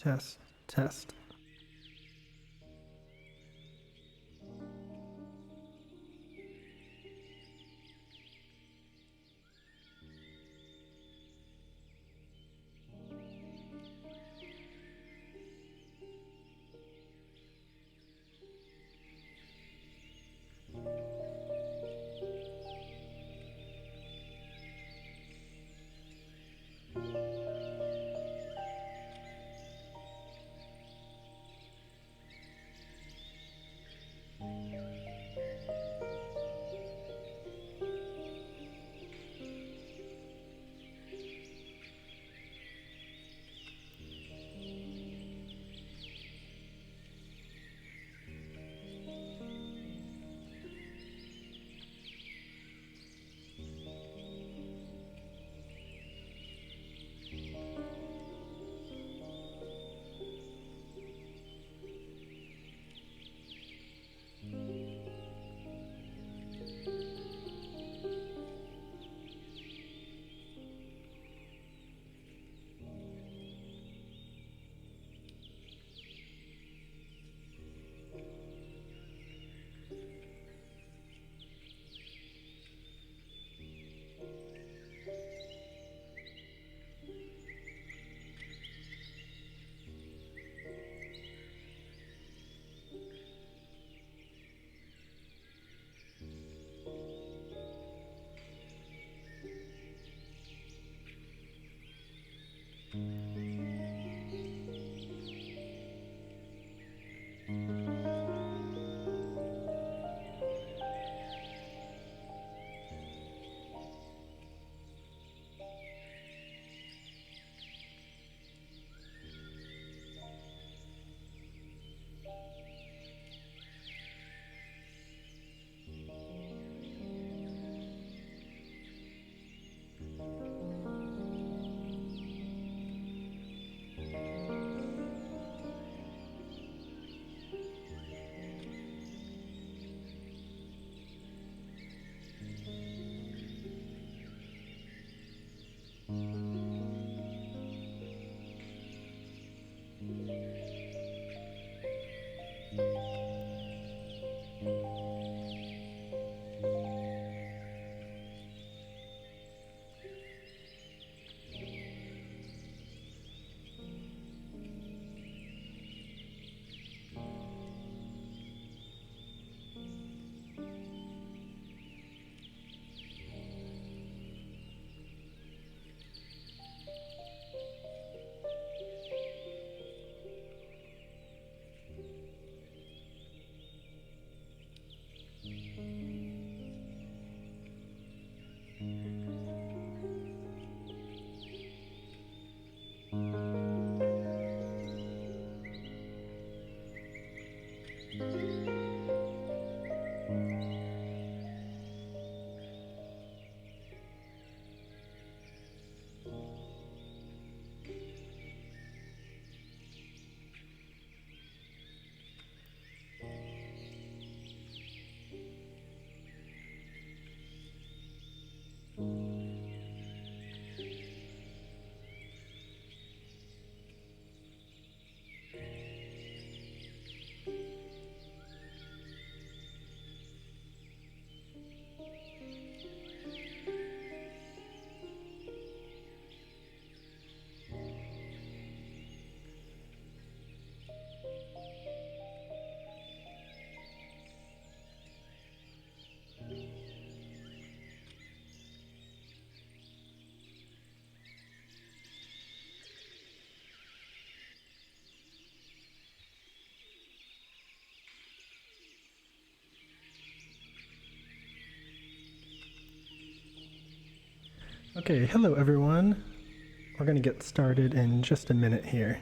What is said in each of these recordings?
Test, test. Okay, hello everyone. We're going to get started in just a minute here.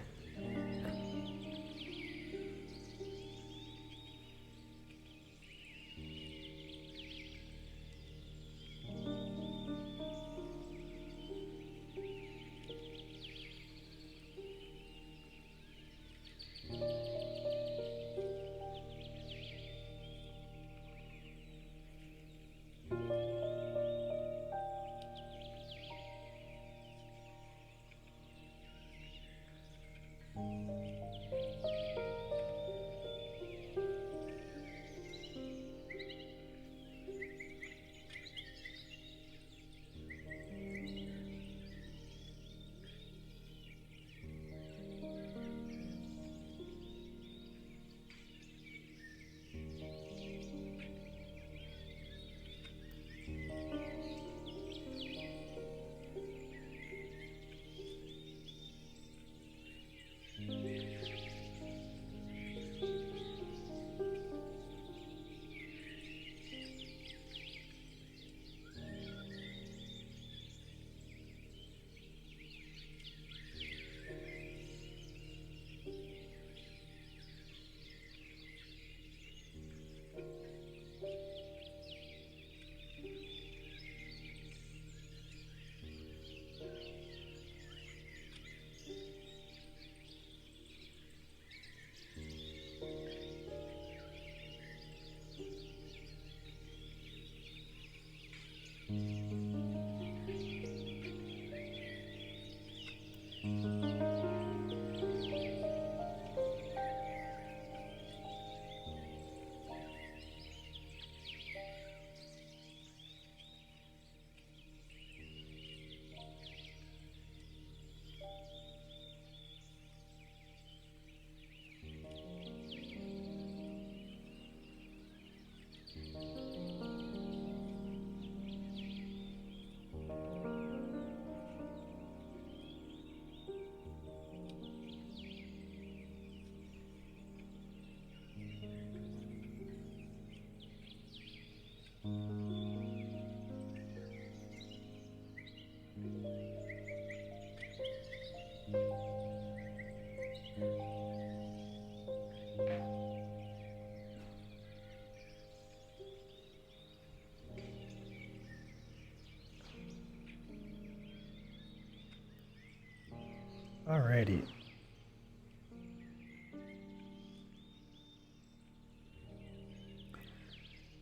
Alrighty.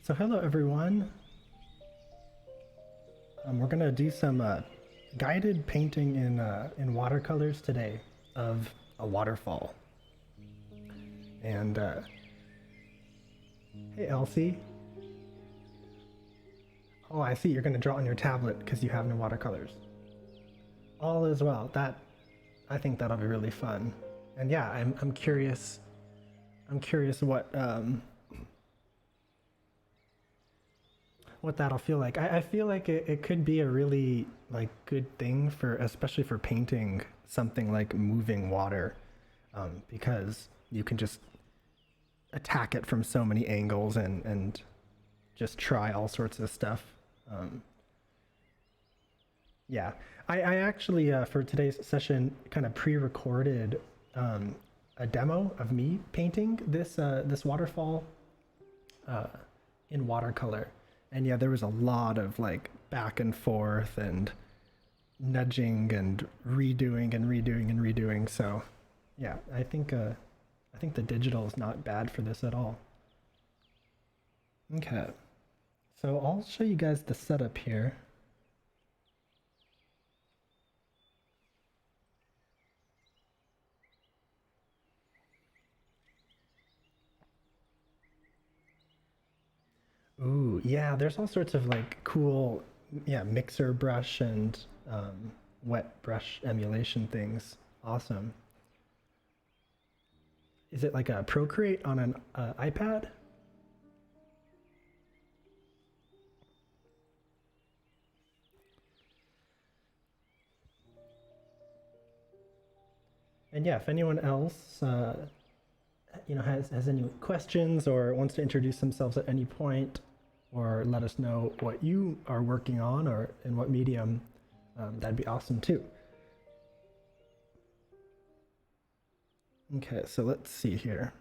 So hello everyone. We're gonna do some guided painting in watercolors today of a waterfall. And hey Elsie. Oh, I see. You're gonna draw on your tablet because you have no watercolors. All is well. I think that'll be really fun. And yeah, I'm curious. I'm curious what that'll feel like. I feel like it could be a really like good thing for, especially for painting something like moving water, because you can just attack it from so many angles and just try all sorts of stuff. Yeah, I actually for today's session kind of pre-recorded a demo of me painting this waterfall in watercolor. And yeah, there was a lot of like back and forth and nudging and redoing and redoing and redoing. So yeah, I think the digital is not bad for this at all. Okay, so I'll show you guys the setup here. Ooh, yeah, there's all sorts of like cool, yeah, mixer brush and wet brush emulation things. Awesome. Is it like a Procreate on an iPad? And yeah, if anyone else, has any questions or wants to introduce themselves at any point, or let us know what you are working on or in what medium, that'd be awesome too. Okay, so let's see here.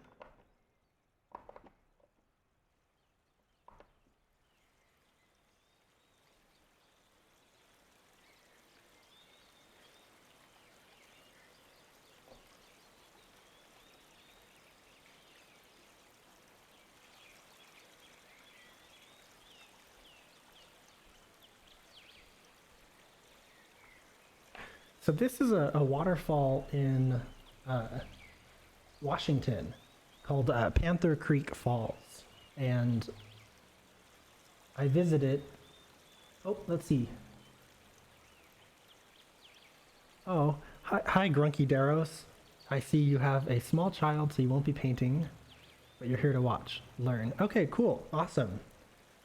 So this is a waterfall in Washington called Panther Creek Falls, and I visited. Oh, let's see. Oh, hi Grunky Daros. I see you have a small child, so you won't be painting, but you're here to watch, learn. Okay, cool, awesome.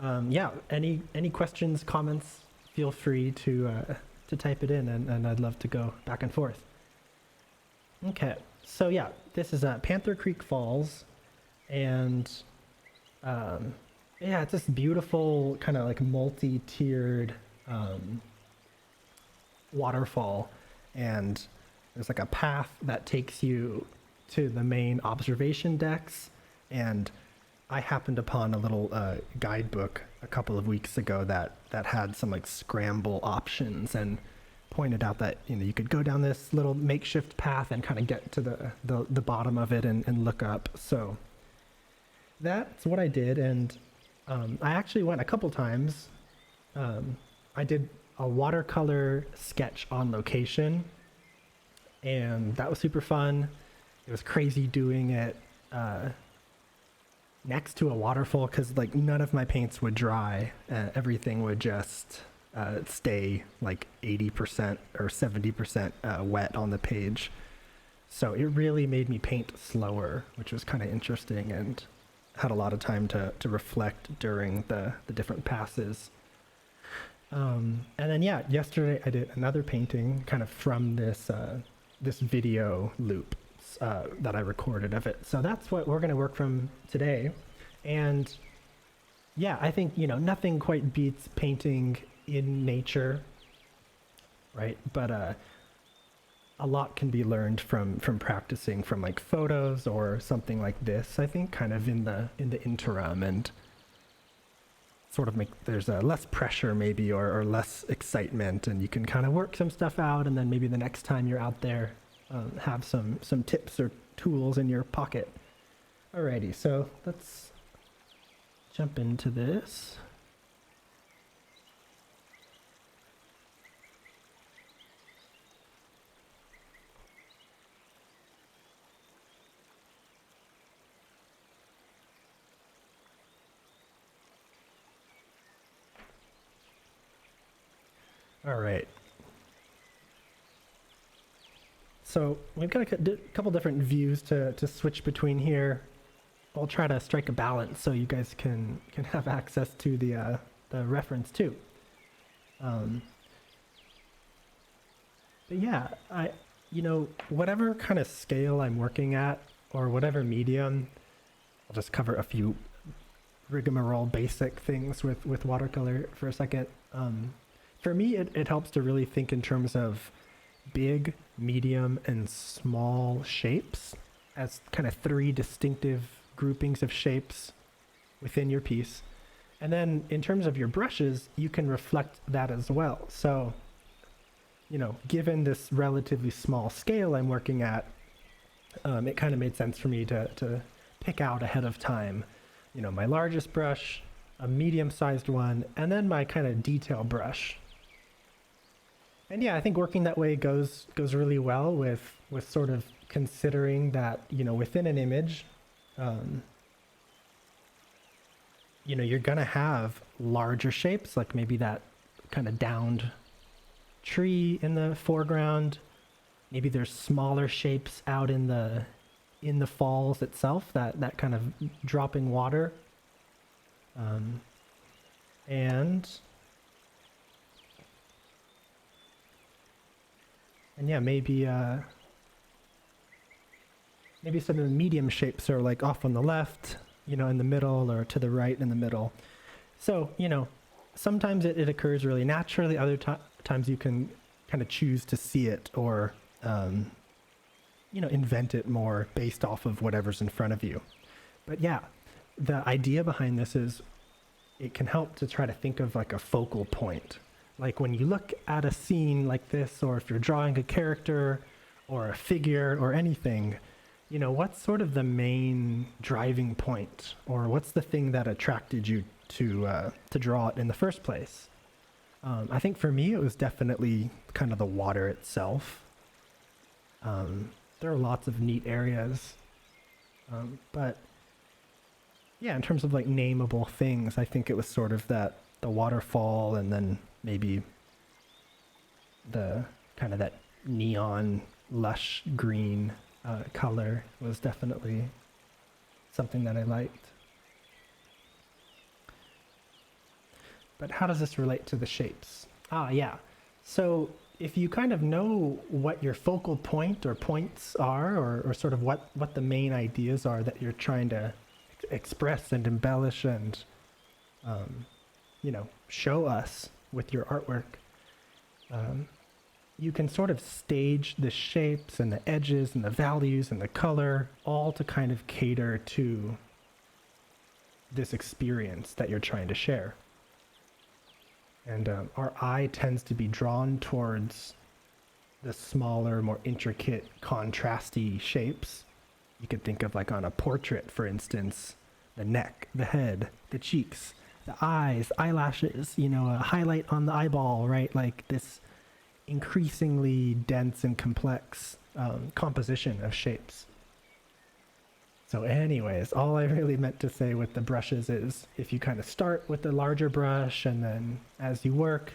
Yeah, any questions, comments? Feel free to type it in, and I'd love to go back and forth. Okay, so yeah, this is Panther Creek Falls, and yeah, it's this beautiful kind of like multi-tiered waterfall, and there's like a path that takes you to the main observation decks, and I happened upon a little guidebook a couple of weeks ago that had some like scramble options and pointed out that you could go down this little makeshift path and kind of get to the bottom of it and look up. So that's what I did, and I actually went a couple times. I did a watercolor sketch on location, and that was super fun. It was crazy doing it next to a waterfall because like none of my paints would dry. Everything would just stay like 80% or 70% wet on the page. So it really made me paint slower, which was kind of interesting, and had a lot of time to reflect during the different passes. And then yeah, yesterday I did another painting kind of from this this video loop that I recorded of it. So that's what we're going to work from today. And yeah, I think, you know, nothing quite beats painting in nature, right? But a lot can be learned from practicing from like photos or something like this, I think, kind of in the interim, and sort of make there's less pressure maybe, or less excitement, and you can kind of work some stuff out, and then maybe the next time you're out there have some tips or tools in your pocket. Alrighty, so let's jump into this. All right. So we've got a couple different views to switch between here. I'll try to strike a balance so you guys can have access to the reference too. But yeah, you know, whatever kind of scale I'm working at, or whatever medium, I'll just cover a few rigmarole basic things with watercolor for a second. For me, it helps to really think in terms of big, medium, and small shapes as kind of three distinctive groupings of shapes within your piece. And then in terms of your brushes, you can reflect that as well. So, you know, given this relatively small scale I'm working at, it kind of made sense for me to pick out ahead of time, you know, my largest brush, a medium-sized one, and then my kind of detail brush. And yeah, I think working that way goes really well with sort of considering that, you know, within an image, you know, you're gonna have larger shapes, like maybe that kind of downed tree in the foreground. Maybe there's smaller shapes out in the falls itself, that kind of dropping water. And yeah, maybe some of the medium shapes are like off on the left, you know, in the middle, or to the right in the middle. So, you know, sometimes it occurs really naturally. Other times you can kind of choose to see it, or, you know, invent it more based off of whatever's in front of you. But yeah, the idea behind this is it can help to try to think of like a focal point. Like when you look at a scene like this, or if you're drawing a character or a figure or anything, you know, what's sort of the main driving point, or what's the thing that attracted you to draw it in the first place? I think for me, it was definitely kind of the water itself. There are lots of neat areas, but yeah, in terms of like nameable things, I think it was sort of the waterfall, and then maybe the kind of that neon lush green color was definitely something that I liked. But how does this relate to the shapes? Yeah. So if you kind of know what your focal point or points are, or sort of what the main ideas are that you're trying to express and embellish and, you know, show us with your artwork, you can sort of stage the shapes and the edges and the values and the color, all to kind of cater to this experience that you're trying to share. And our eye tends to be drawn towards the smaller, more intricate, contrasty shapes. You could think of like on a portrait, for instance, the neck, the head, the cheeks, the eyes, eyelashes, you know, a highlight on the eyeball, right? Like this increasingly dense and complex composition of shapes. So anyways, all I really meant to say with the brushes is if you kind of start with the larger brush and then as you work,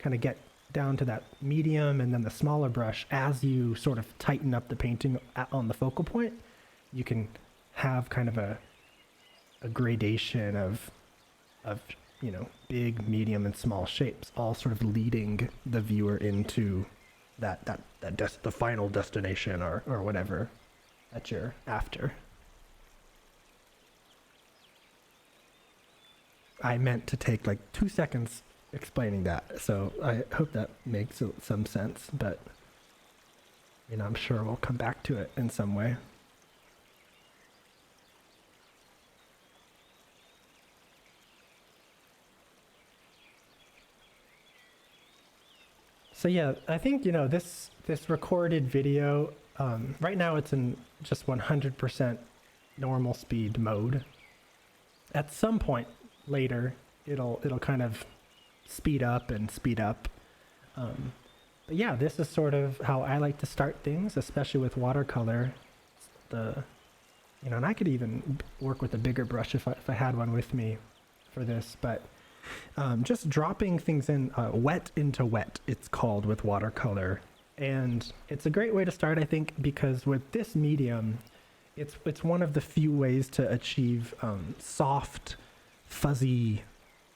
kind of get down to that medium and then the smaller brush, as you sort of tighten up the painting on the focal point, you can have kind of a gradation of you know, big, medium, and small shapes, all sort of leading the viewer into the final destination or whatever that you're after. I meant to take like 2 seconds explaining that, so I hope that makes some sense, but you know, I'm sure we'll come back to it in some way. So yeah, I think, you know, this recorded video, right now it's in just 100% normal speed mode. At some point later, it'll kind of speed up and speed up. But yeah, this is sort of how I like to start things, especially with watercolor. You know, and I could even work with a bigger brush if I had one with me for this, but just dropping things in wet into wet, it's called with watercolor. And it's a great way to start, I think, because with this medium, it's one of the few ways to achieve soft, fuzzy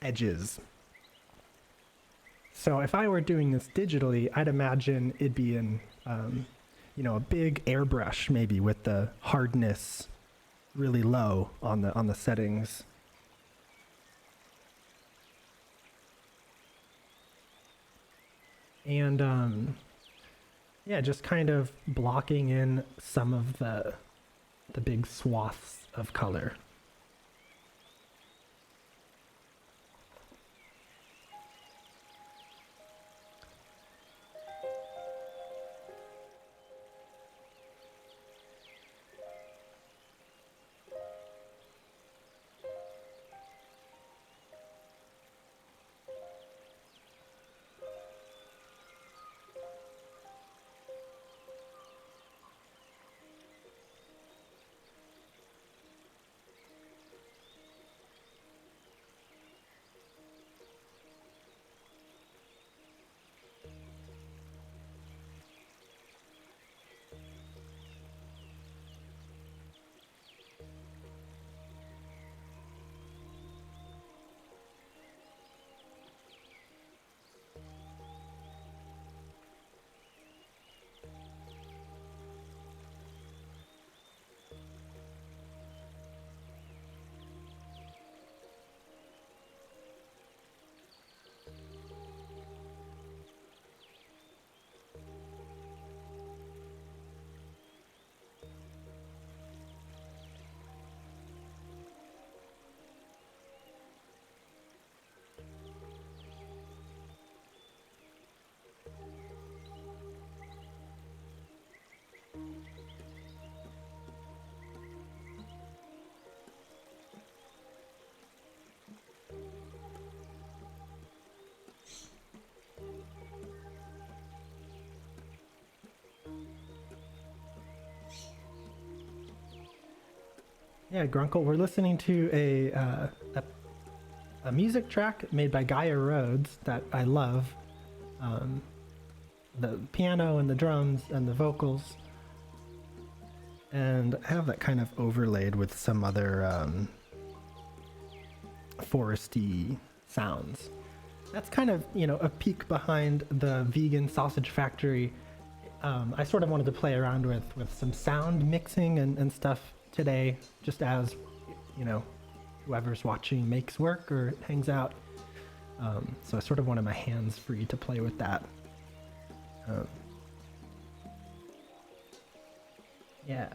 edges. So if I were doing this digitally, I'd imagine it'd be in, you know, a big airbrush maybe with the hardness really low on the settings. And yeah, just kind of blocking in some of the big swaths of color. Yeah, Grunkle, we're listening to a music track made by Gaia Rhodes that I love. The piano and the drums and the vocals. And I have that kind of overlaid with some other foresty sounds. That's kind of, you know, a peek behind the vegan sausage factory. I sort of wanted to play around with some sound mixing and stuff today, just as, you know, whoever's watching makes work or hangs out. So I sort of wanted my hands free to play with that. Yeah.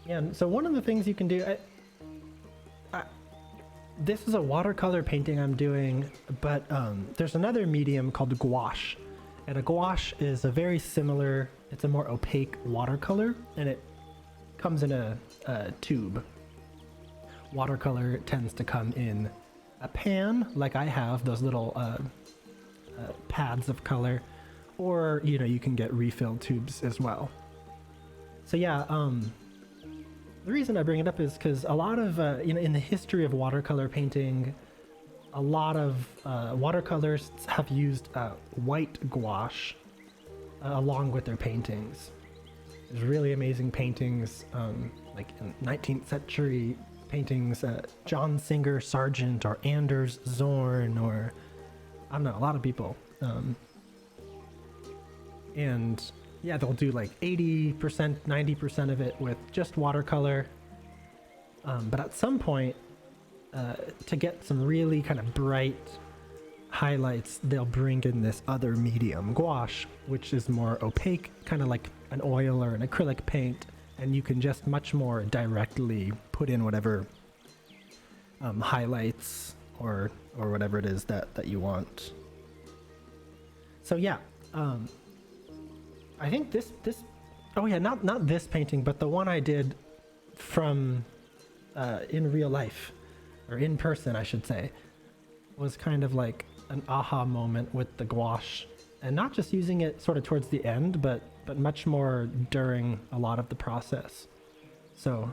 Yeah, so one of the things you can do, this is a watercolor painting I'm doing, but there's another medium called gouache. And a gouache is a very similar, it's a more opaque watercolor, and it comes in a tube. Watercolor tends to come in a pan, like I have, those little pads of color, or you can get refill tubes as well. So yeah, the reason I bring it up is because a lot of in the history of watercolor painting, a lot of watercolorists have used white gouache along with their paintings. There's really amazing paintings, like in 19th century paintings, John Singer Sargent or Anders Zorn, or I don't know, a lot of people. And yeah, they'll do like 80%, 90% of it with just watercolor. But at some point, to get some really kind of bright highlights, they'll bring in this other medium, gouache, which is more opaque, kind of like an oil or an acrylic paint, and you can just much more directly put in whatever highlights or whatever it is that you want. So yeah, I think this oh yeah, not this painting, but the one I did from in real life, or in person I should say, was kind of like an aha moment with the gouache, and not just using it sort of towards the end, but much more during a lot of the process. So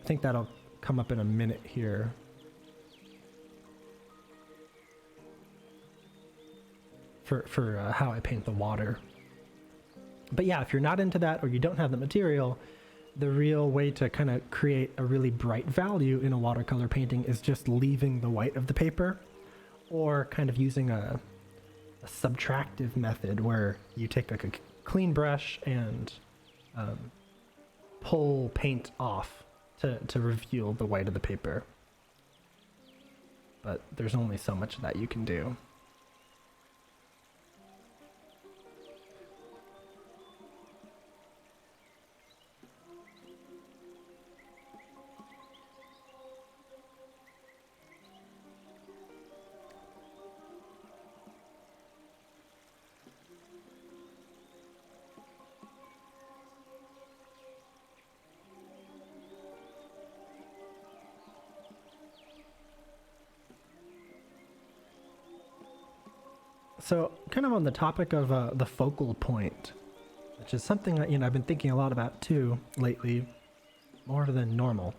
I think that'll come up in a minute here. For how I paint the water. But yeah, if you're not into that or you don't have the material, the real way to kind of create a really bright value in a watercolor painting is just leaving the white of the paper, or kind of using a subtractive method where you take like a clean brush and pull paint off to reveal the white of the paper. But there's only so much that you can do. So kind of on the topic of the focal point, which is something that I've been thinking a lot about too lately, more than normal.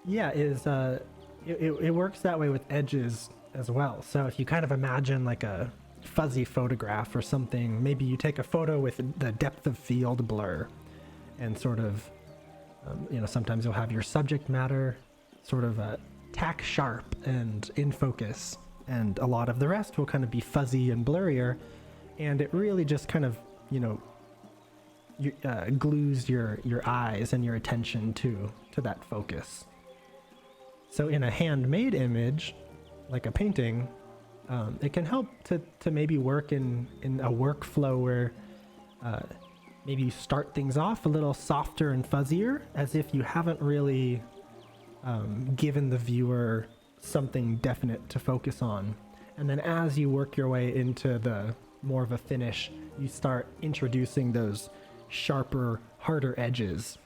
It works that way with edges as well. So if you kind of imagine like a fuzzy photograph or something, maybe you take a photo with the depth of field blur, and sort of sometimes you'll have your subject matter sort of tack sharp and in focus, and a lot of the rest will kind of be fuzzy and blurrier, and it really just kind of glues your eyes and your attention to that focus. So in a handmade image, like a painting, it can help to maybe work in a workflow where maybe you start things off a little softer and fuzzier, as if you haven't really given the viewer something definite to focus on. And then as you work your way into the more of a finish, you start introducing those sharper, harder edges.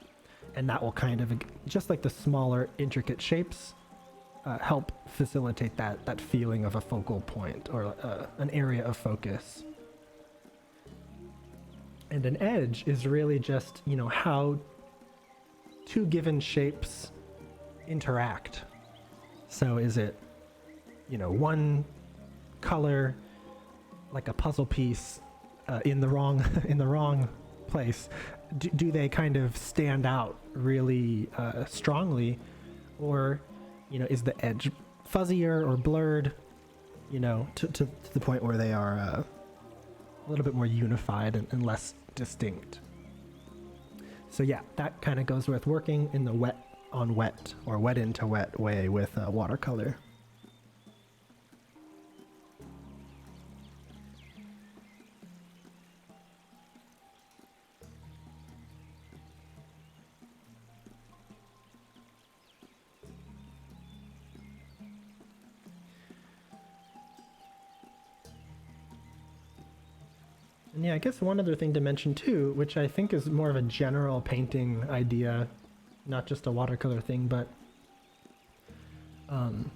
And that will kind of, just like the smaller, intricate shapes, help facilitate that feeling of a focal point, or an area of focus. And an edge is really just, how two given shapes interact. So is it, one color, like a puzzle piece, in the wrong place? Do they kind of stand out really strongly, or is the edge fuzzier or blurred, to the point where they are a little bit more unified and less distinct? So yeah, that kind of goes with working in the wet on wet, or wet into wet way with watercolor. And yeah, I guess one other thing to mention too, which I think is more of a general painting idea, not just a watercolor thing, but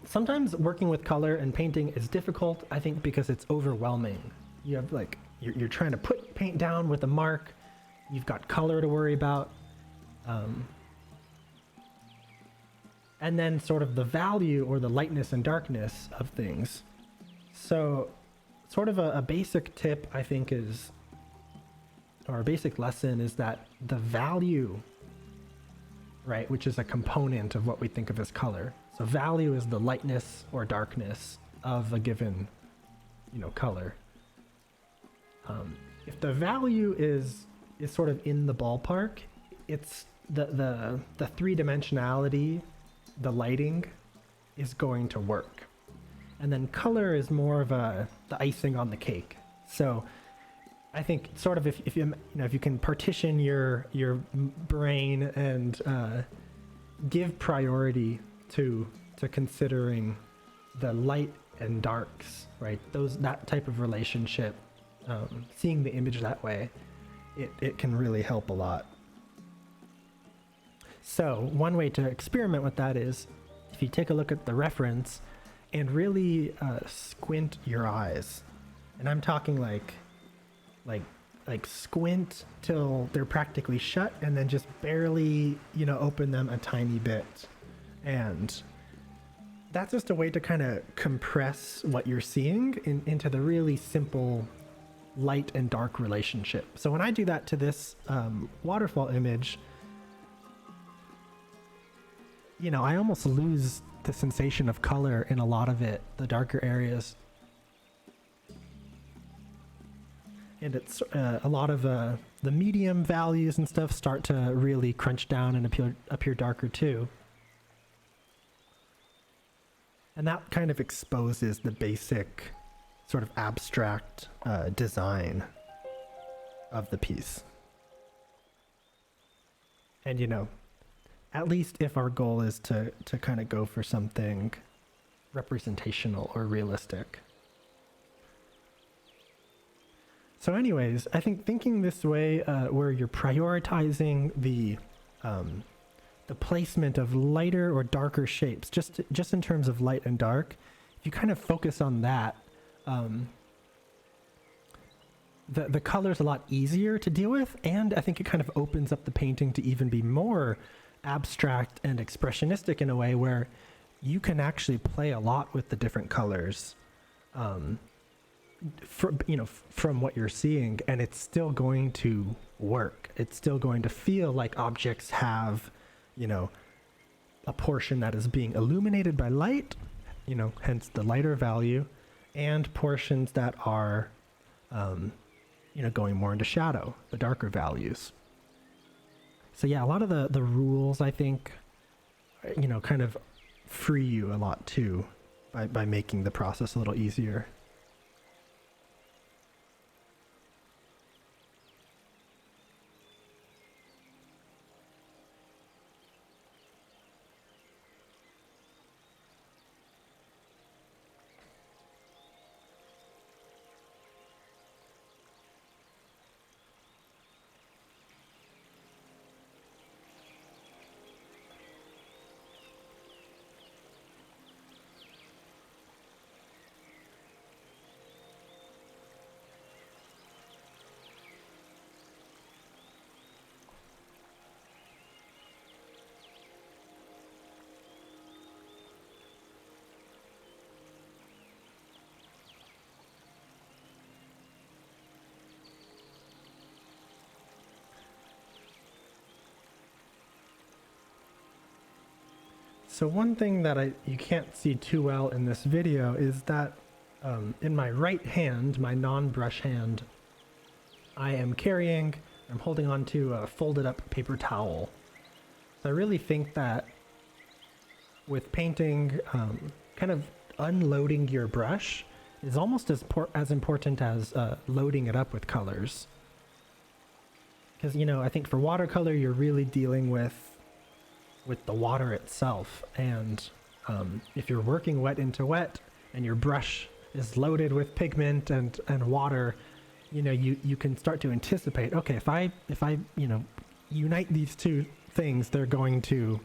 sometimes working with color and painting is difficult, I think, because it's overwhelming. You have like, you're trying to put paint down with a mark, you've got color to worry about, and then sort of the value or the lightness and darkness of things. So sort of a basic tip, I think, is, or a basic lesson is that the value, right, which is a component of what we think of as color. So value is the lightness or darkness of a given, color. If the value is sort of in the ballpark, it's the three-dimensionality, the lighting is going to work. And then color is more of the icing on the cake. So I think sort of if you can partition your brain and give priority to considering the light and darks, right? That type of relationship, seeing the image that way, it can really help a lot. So one way to experiment with that is if you take a look at the reference and really squint your eyes. And I'm talking like squint till they're practically shut and then just barely, open them a tiny bit. And that's just a way to kind of compress what you're seeing into the really simple light and dark relationship. So when I do that to this waterfall image, I almost lose the sensation of color in a lot of it, the darker areas. And it's a lot of the medium values and stuff start to really crunch down and appear darker too. And that kind of exposes the basic sort of abstract design of the piece. And at least if our goal is to kind of go for something representational or realistic. So anyways, I think thinking this way, where you're prioritizing the placement of lighter or darker shapes, just in terms of light and dark, if you kind of focus on that, the color's a lot easier to deal with, and I think it kind of opens up the painting to even be more abstract and expressionistic in a way where you can actually play a lot with the different colors from what you're seeing, and it's still going to work. It's still going to feel like objects have a portion that is being illuminated by light, hence the lighter value, and portions that are going more into shadow, the darker values. So yeah, a lot of the rules, I think, kind of free you a lot too by making the process a little easier. So one thing that you can't see too well in this video is that in my right hand, my non-brush hand, I'm holding on to a folded up paper towel. So I really think that with painting, kind of unloading your brush is almost as important as loading it up with colors. Because, I think for watercolor, you're really dealing with the water itself, and if you're working wet into wet and your brush is loaded with pigment and water, you can start to anticipate, okay, if I unite these two things, they're going to,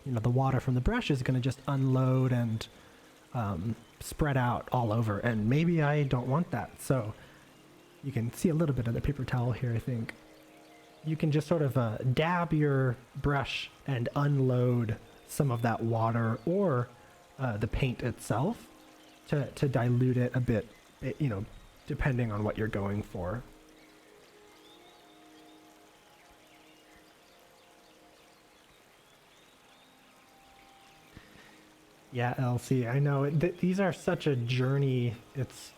the water from the brush is going to just unload and spread out all over, and maybe I don't want that. So you can see a little bit of the paper towel here, I think. You can just sort of dab your brush and unload some of that water or the paint itself to dilute it a bit, depending on what you're going for. Yeah, Elsie, I know. These are such a journey. It's,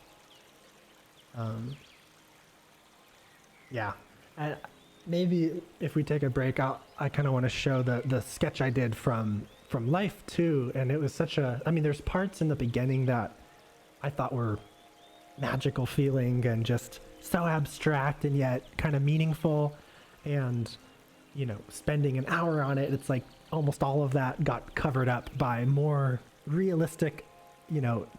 yeah. And maybe if we take a break, I kind of want to show the sketch I did from life too. And it was such a, I mean, there's parts in the beginning that I thought were magical feeling and just so abstract and yet kind of meaningful. And, spending an hour on it, it's like almost all of that got covered up by more realistic,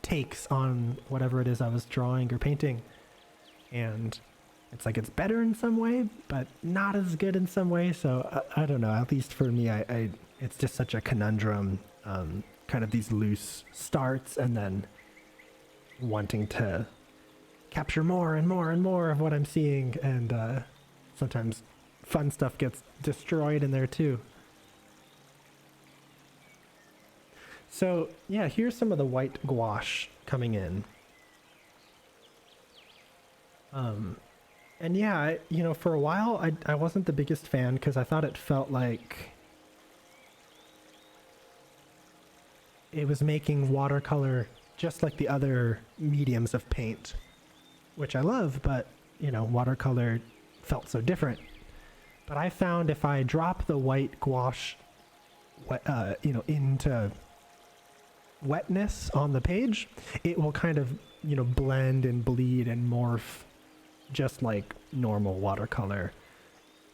takes on whatever it is I was drawing or painting. And it's like it's better in some way, but not as good in some way. So I don't know, at least for me, it's just such a conundrum, kind of these loose starts and then wanting to capture more and more and more of what I'm seeing. And sometimes fun stuff gets destroyed in there too. So yeah, here's some of the white gouache coming in. And yeah, for a while I wasn't the biggest fan because I thought it felt like it was making watercolor just like the other mediums of paint, which I love, but watercolor felt so different. But I found if I drop the white gouache, into wetness on the page, it will kind of, blend and bleed and morph just like normal watercolor.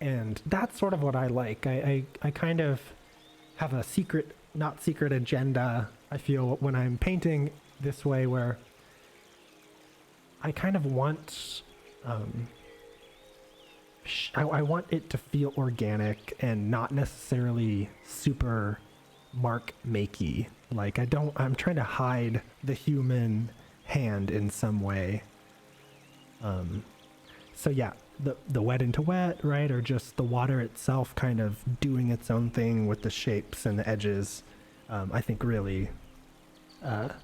And that's sort of what I like. I kind of have a not secret agenda, I feel, when I'm painting this way, where I kind of want, I want it to feel organic and not necessarily super mark makey. Like I'm trying to hide the human hand in some way. So yeah, the wet into wet, right? Or just the water itself kind of doing its own thing with the shapes and the edges, I think really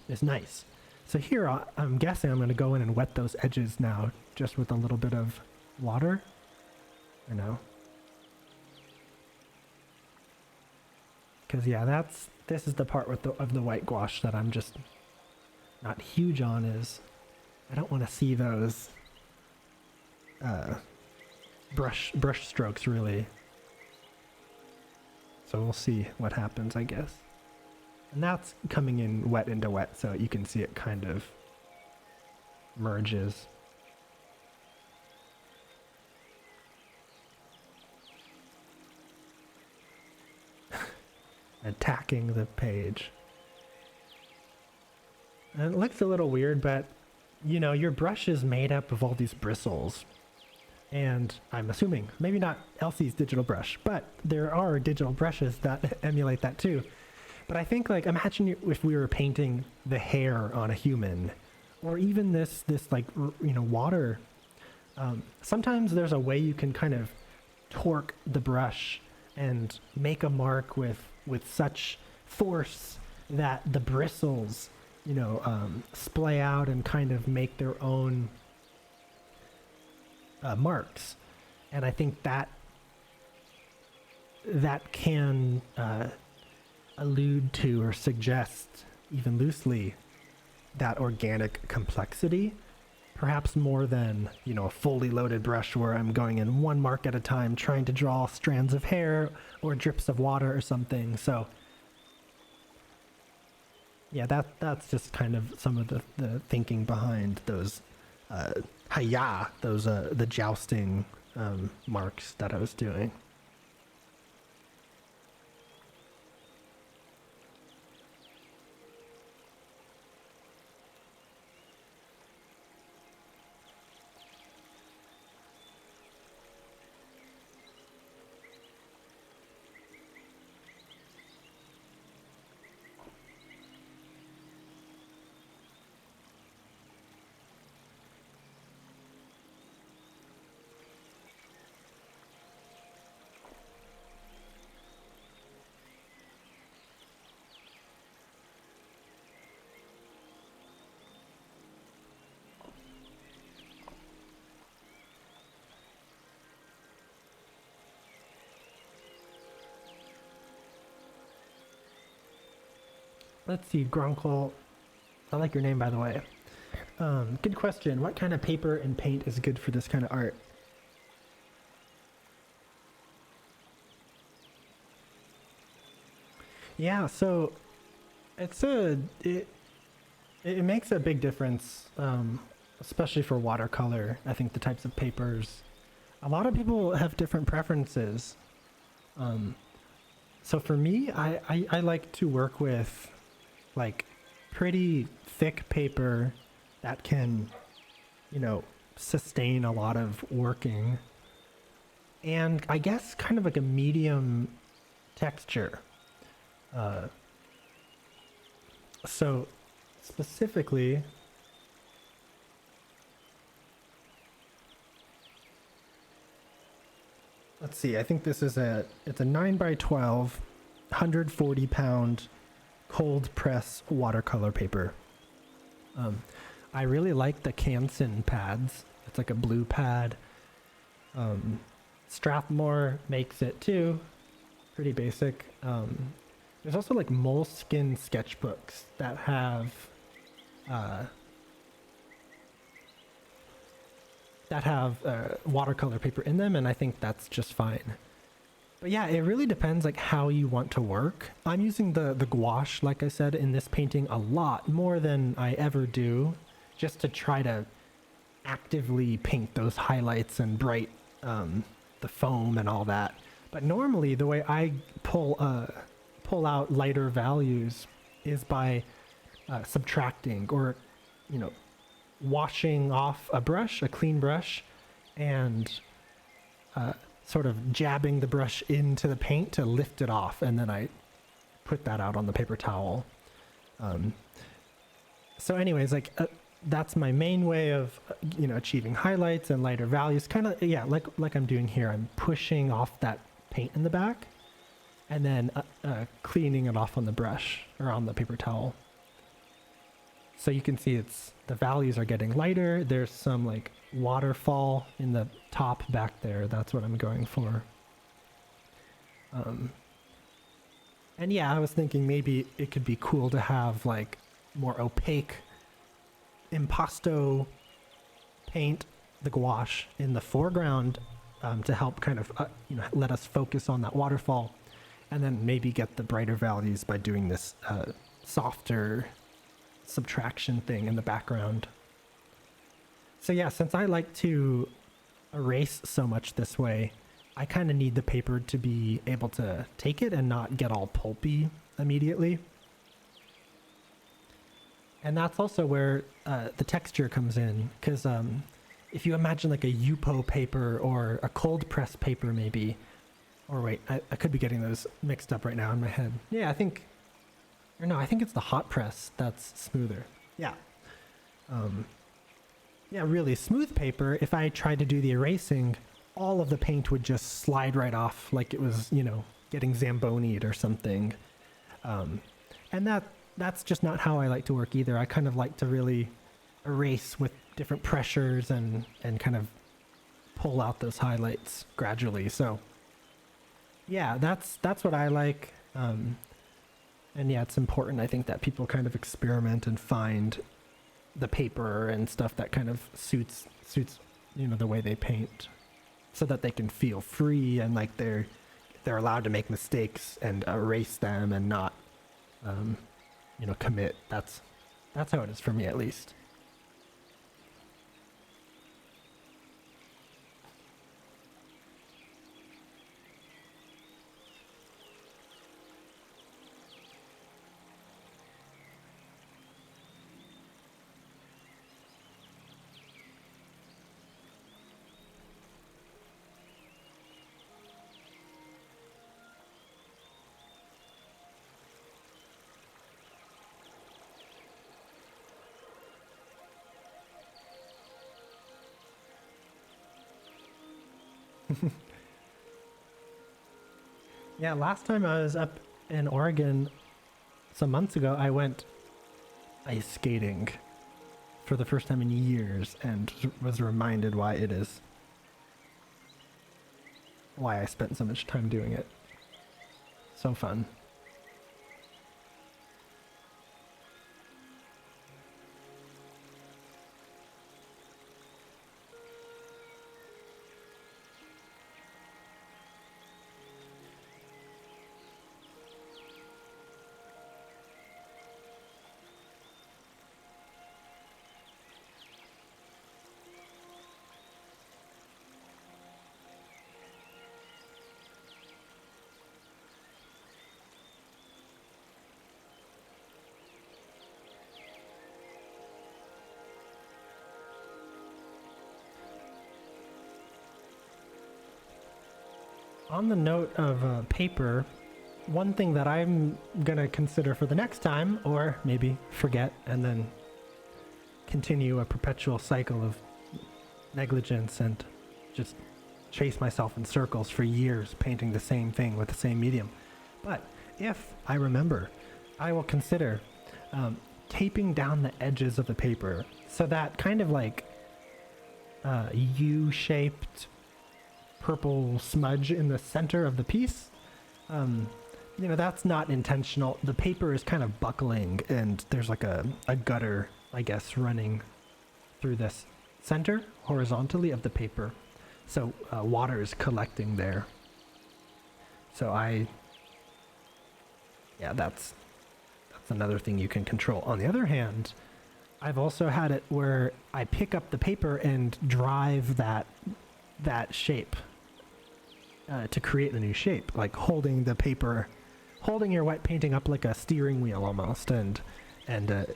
is nice. So here I'm guessing I'm going to go in and wet those edges now, just with a little bit of water. Because yeah, this is the part of the white gouache that I'm just not huge on. Is I don't want to see those brush strokes really. So we'll see what happens, I guess. And that's coming in wet into wet, so you can see it kind of merges. Attacking the page. And it looks a little weird, but your brush is made up of all these bristles. And I'm assuming, maybe not Elsie's digital brush, but there are digital brushes that emulate that too. But I think, like, imagine if we were painting the hair on a human, or even this like, water. Sometimes there's a way you can kind of torque the brush and make a mark with such force that the bristles, splay out and kind of make their own marks. And I think that can allude to or suggest, even loosely, that organic complexity, perhaps more than, a fully loaded brush where I'm going in one mark at a time trying to draw strands of hair or drips of water or something. So yeah, that's just kind of some of the thinking behind those the jousting marks that I was doing. Let's see, Gronkle. I like your name, by the way. Good question. What kind of paper and paint is good for this kind of art? Yeah, so it's it makes a big difference, especially for watercolor. I think the types of papers. A lot of people have different preferences. Um, so for me, I like to work with like pretty thick paper that can, you know, sustain a lot of working, and I guess kind of like a medium texture. Uh, so specifically, let's see. I think this is it's a 9 by 12, 140 pound cold press watercolor paper. Um, I really like the Canson pads. It's like a blue pad. Um, Strathmore makes it too. Pretty basic. There's also like moleskin sketchbooks uh, that have watercolor paper in them, and I think that's just fine. But yeah, it really depends like how you want to work. I'm using the gouache, like I said, in this painting a lot more than I ever do, just to try to actively paint those highlights and bright the foam and all that. But normally the way I pull out lighter values is by subtracting, or you know, washing off a brush, a clean brush, and sort of jabbing the brush into the paint to lift it off, and then I put that out on the paper towel. So anyways, like that's my main way of you know, achieving highlights and lighter values. Kind of, yeah, like I'm doing here. I'm pushing off that paint in the back, and then cleaning it off on the brush or on the paper towel. So you can see the values are getting lighter. There's some like waterfall in the top back there. That's what I'm going for. And yeah, I was thinking maybe it could be cool to have like more opaque impasto paint, the gouache, in the foreground to help kind of you know, let us focus on that waterfall, and then maybe get the brighter values by doing this softer subtraction thing in the background. So yeah, since I like to erase so much this way, I kind of need the paper to be able to take it and not get all pulpy immediately. And that's also where the texture comes in, because if you imagine like a Yupo paper or a cold press paper maybe, or wait, I could be getting those mixed up right now in my head. Yeah, I think it's the hot press that's smoother. Yeah. Yeah, really smooth paper, if I tried to do the erasing, all of the paint would just slide right off like it was, you know, getting Zamboni'd or something. And that's just not how I like to work either. I kind of like to really erase with different pressures and kind of pull out those highlights gradually. So yeah, that's what I like. And yeah, it's important, I think, that people kind of experiment and find the paper and stuff that kind of suits you know, the way they paint, so that they can feel free and like they're allowed to make mistakes and erase them and not you know, commit. That's how it is for me, at least. Yeah, last time I was up in Oregon some months ago, I went ice skating for the first time in years and was reminded why I spent so much time doing it. So fun. On the note of paper, one thing that I'm gonna consider for the next time, or maybe forget and then continue a perpetual cycle of negligence and just chase myself in circles for years painting the same thing with the same medium. But if I remember, I will consider taping down the edges of the paper so that kind of like U-shaped purple smudge in the center of the piece. You know, that's not intentional. The paper is kind of buckling and there's like a gutter, I guess, running through this center horizontally of the paper. So water is collecting there. So yeah, that's another thing you can control. On the other hand, I've also had it where I pick up the paper and drive that shape to create a new shape, like holding the paper, holding your wet painting up like a steering wheel almost, and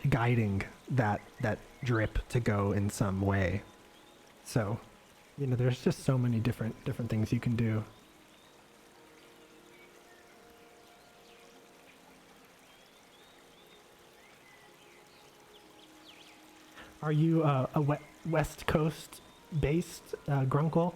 guiding that drip to go in some way. So, you know, there's just so many different things you can do. Are you a West Coast based grunkle?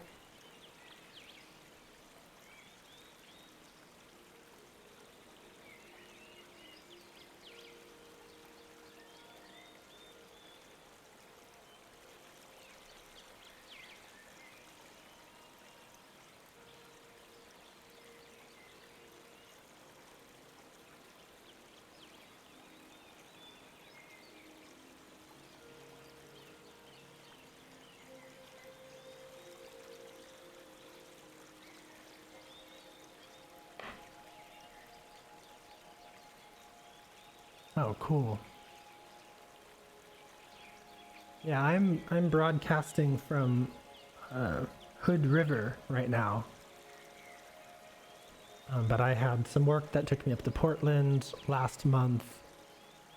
Oh, cool. Yeah, I'm broadcasting from Hood River right now. But I had some work that took me up to Portland last month,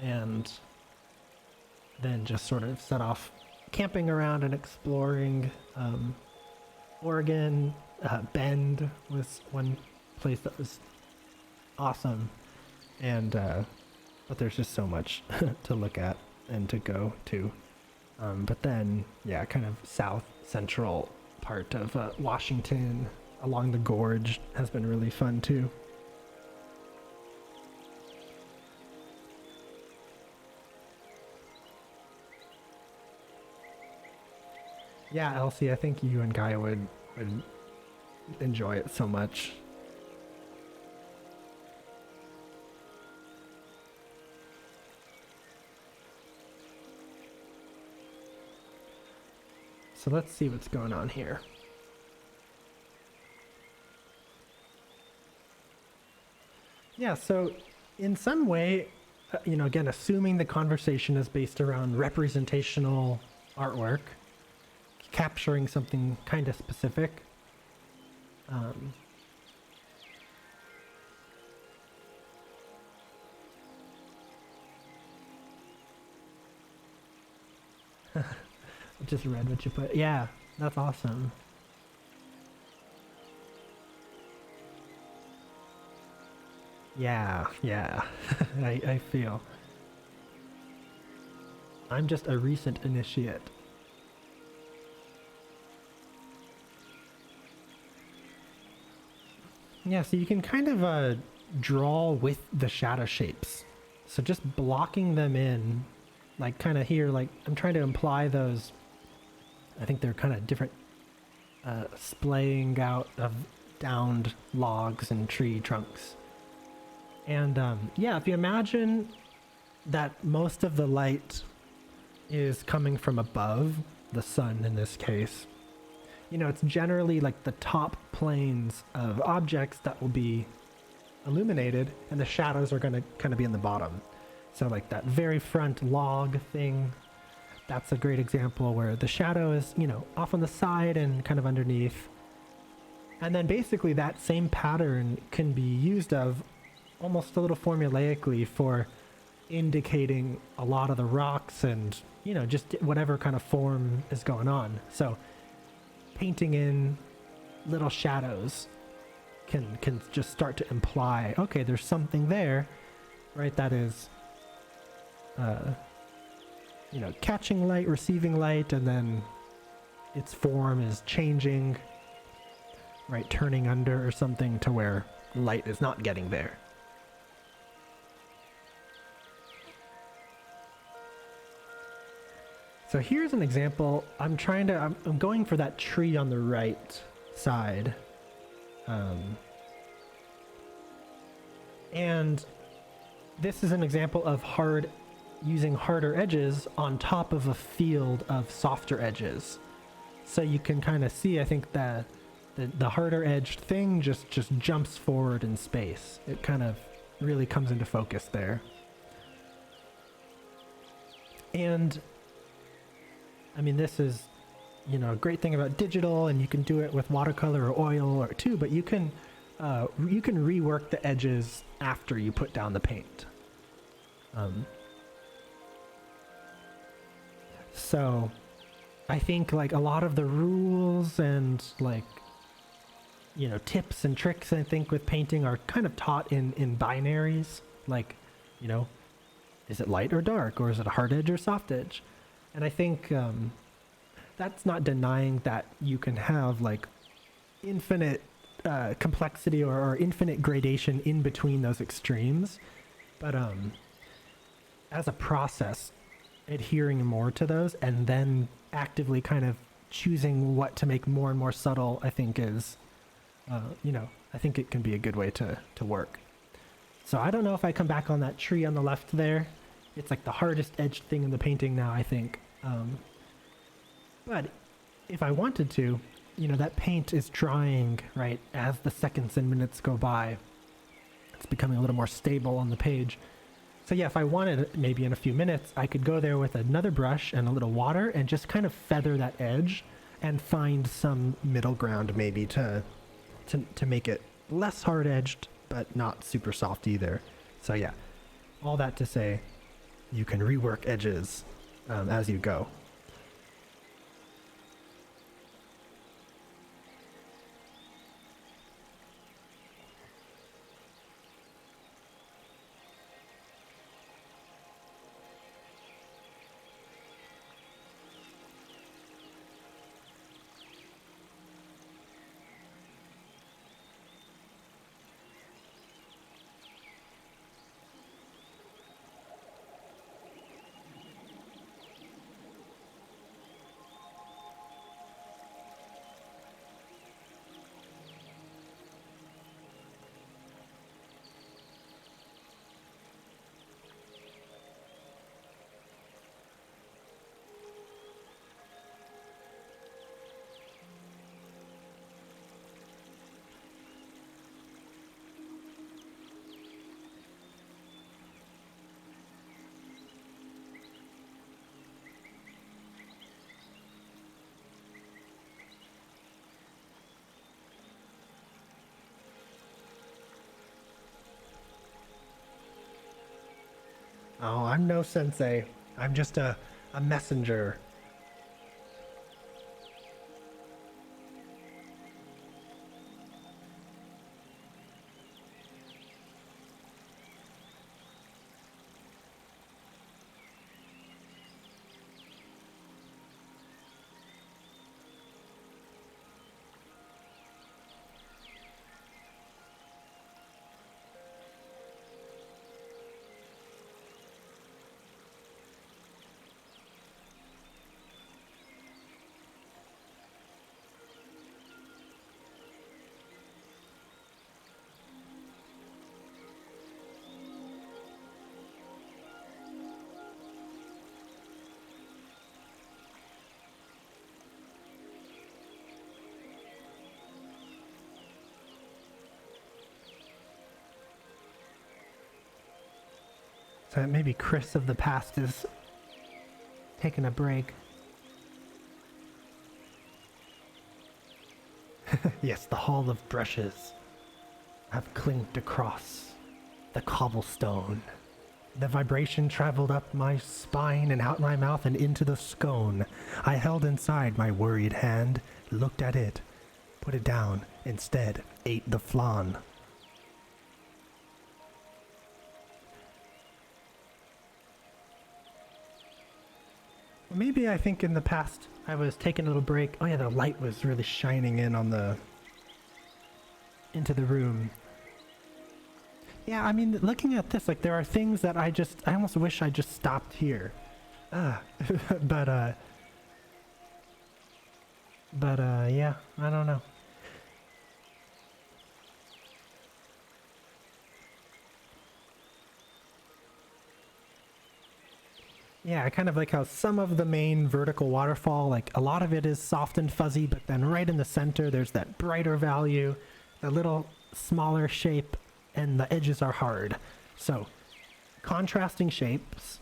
and then just sort of set off camping around and exploring. Oregon, Bend was one place that was awesome, and but there's just so much to look at and to go to. But then, yeah, kind of south central part of Washington along the gorge has been really fun too. Yeah, Elsie, I think you and Guy would enjoy it so much. So let's see what's going on here. Yeah, so in some way, you know, again, assuming the conversation is based around representational artwork, capturing something kind of specific. Just read what you put. Yeah, that's awesome. Yeah, yeah, I feel. I'm just a recent initiate. Yeah, so you can kind of draw with the shadow shapes. So just blocking them in, like kind of here, like I'm trying to imply those, I think they're kind of different splaying out of downed logs and tree trunks. And yeah, if you imagine that most of the light is coming from above, the sun in this case, you know, it's generally like the top planes of objects that will be illuminated, and the shadows are going to kind of be in the bottom. So like that very front log thing, that's a great example where the shadow is, you know, off on the side and kind of underneath. And then basically that same pattern can be used of almost a little formulaically for indicating a lot of the rocks and, you know, just whatever kind of form is going on. So painting in little shadows can just start to imply, okay, there's something there, right? That is, you know, catching light, receiving light, and then its form is changing, right? Turning under or something to where light is not getting there. So here's an example. I'm going for that tree on the right side. And this is an example of using harder edges on top of a field of softer edges. So you can kind of see, I think the harder edged thing just jumps forward in space. It kind of really comes into focus there. And I mean, this is, you know, a great thing about digital, and you can do it with watercolor or oil or too, but you can rework the edges after you put down the paint. So I think like a lot of the rules and like, you know, tips and tricks, I think, with painting are kind of taught in binaries. Like, you know, is it light or dark, or is it a hard edge or soft edge? And I think that's not denying that you can have like infinite complexity or infinite gradation in between those extremes. But as a process, adhering more to those and then actively kind of choosing what to make more and more subtle, I think is, you know, I think it can be a good way to work. So I don't know if I come back on that tree on the left there. It's like the hardest edged thing in the painting now, I think. But if I wanted to, you know, that paint is drying, right, as the seconds and minutes go by. It's becoming a little more stable on the page. So yeah, if I wanted, maybe in a few minutes, I could go there with another brush and a little water and just kind of feather that edge and find some middle ground maybe to make it less hard-edged, but not super soft either. So yeah, all that to say, you can rework edges as you go. Oh, I'm no sensei. I'm just a messenger. So maybe Chris of the past is taking a break. Yes, the hall of brushes have clinked across the cobblestone. The vibration traveled up my spine and out my mouth and into the scone. I held inside my worried hand, looked at it, put it down, instead ate the flan. Maybe I think in the past I was taking a little break. Oh yeah, the light was really shining in on into the room. Yeah, I mean, looking at this, like, there are things that I almost wish I just stopped here. But yeah, I don't know. Yeah, I kind of like how some of the main vertical waterfall, like a lot of it is soft and fuzzy, but then right in the center, there's that brighter value, a little smaller shape, and the edges are hard. So, contrasting shapes,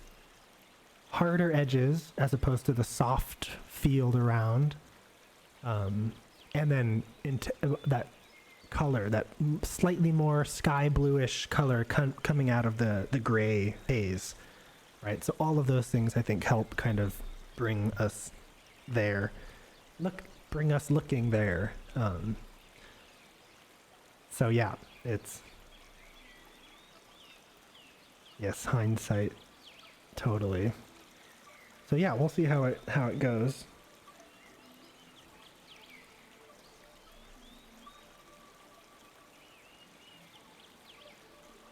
harder edges as opposed to the soft field around, and then into that color, that slightly more sky bluish color coming out of the gray haze, right? So all of those things I think help kind of bring us there, bring us looking there. So yeah, it's, yes, hindsight, totally. So yeah, we'll see how it goes.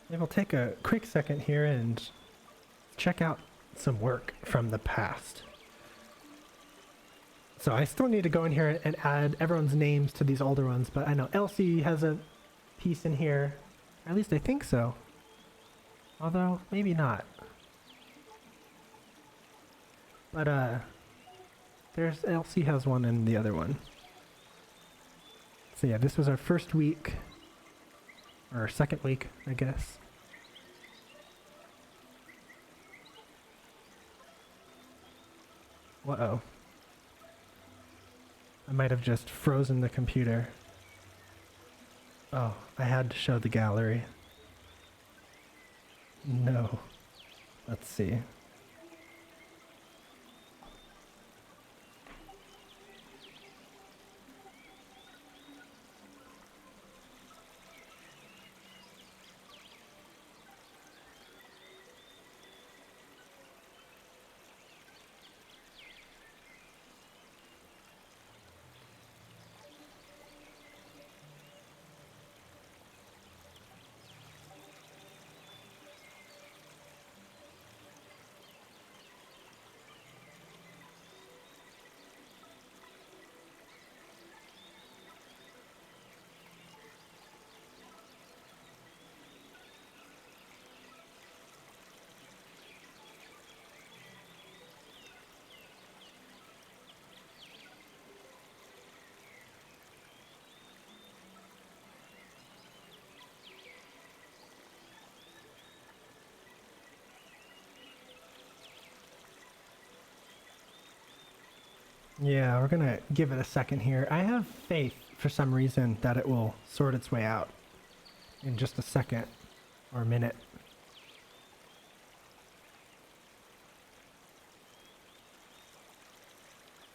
Maybe we'll take a quick second here and check out some work from the past. So I still need to go in here and add everyone's names to these older ones, but I know Elsie has a piece in here. At least I think so. Although, maybe not. But, there's Elsie has one and the other one. So yeah, this was our first week. Or our second week, I guess. Uh-oh. I might have just frozen the computer. Oh, I had to show the gallery. No. Let's see. Yeah, we're gonna give it a second here. I have faith, for some reason, that it will sort its way out in just a second or a minute.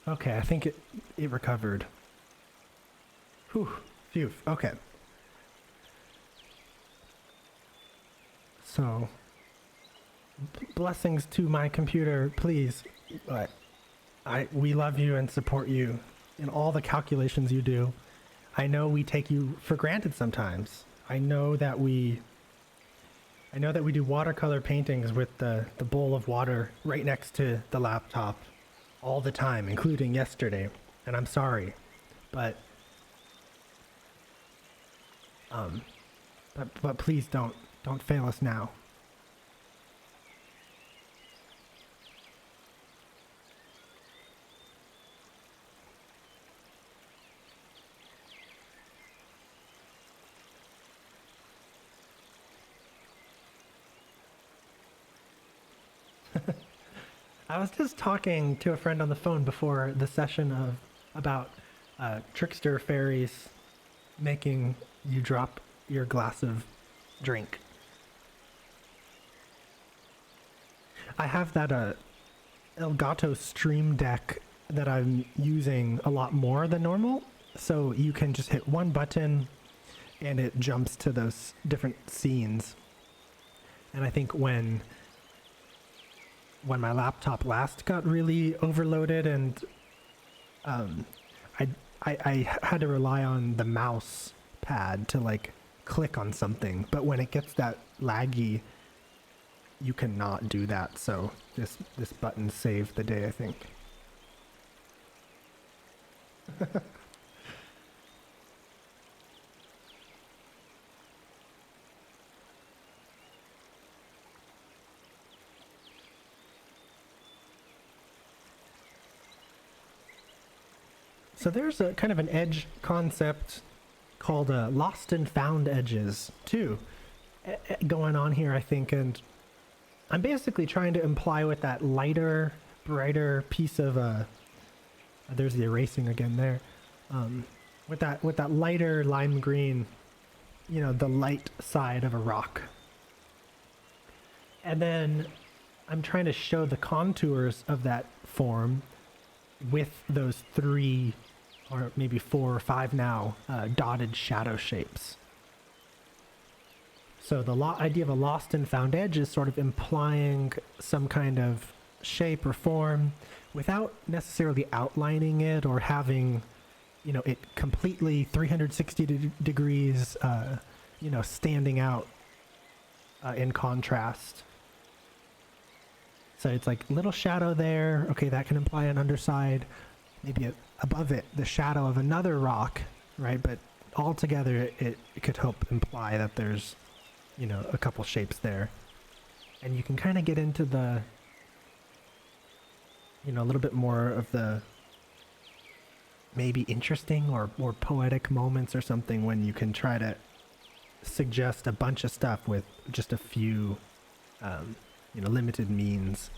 Okay, I think it recovered. Whew, phew, okay. So, blessings to my computer, please. But we love you and support you in all the calculations you do. I know we take you for granted sometimes. I know that we do watercolor paintings with the bowl of water right next to the laptop all the time, including yesterday. And I'm sorry, but please don't fail us now. I was just talking to a friend on the phone before the session about trickster fairies making you drop your glass of drink. I have that Elgato Stream Deck that I'm using a lot more than normal, So you can just hit one button and it jumps to those different scenes. And I think when my laptop last got really overloaded and I had to rely on the mouse pad to like click on something, but when it gets that laggy, you cannot do that. So this button saved the day, I think. So there's a kind of an edge concept called lost and found edges too going on here, I think, and I'm basically trying to imply with that lighter, brighter piece of there's the erasing again there, with that lighter lime green, you know, the light side of a rock, and then I'm trying to show the contours of that form with those 3 or maybe 4 or 5 now dotted shadow shapes. So the idea of a lost and found edge is sort of implying some kind of shape or form without necessarily outlining it or having, you know, it completely 360 degrees, you know, standing out in contrast. So it's like little shadow there. Okay, that can imply an underside. Maybe above it, the shadow of another rock, right? But altogether, it could help imply that there's, you know, a couple shapes there. And you can kind of get into the, you know, a little bit more of the maybe interesting or poetic moments or something when you can try to suggest a bunch of stuff with just a few, you know, limited means.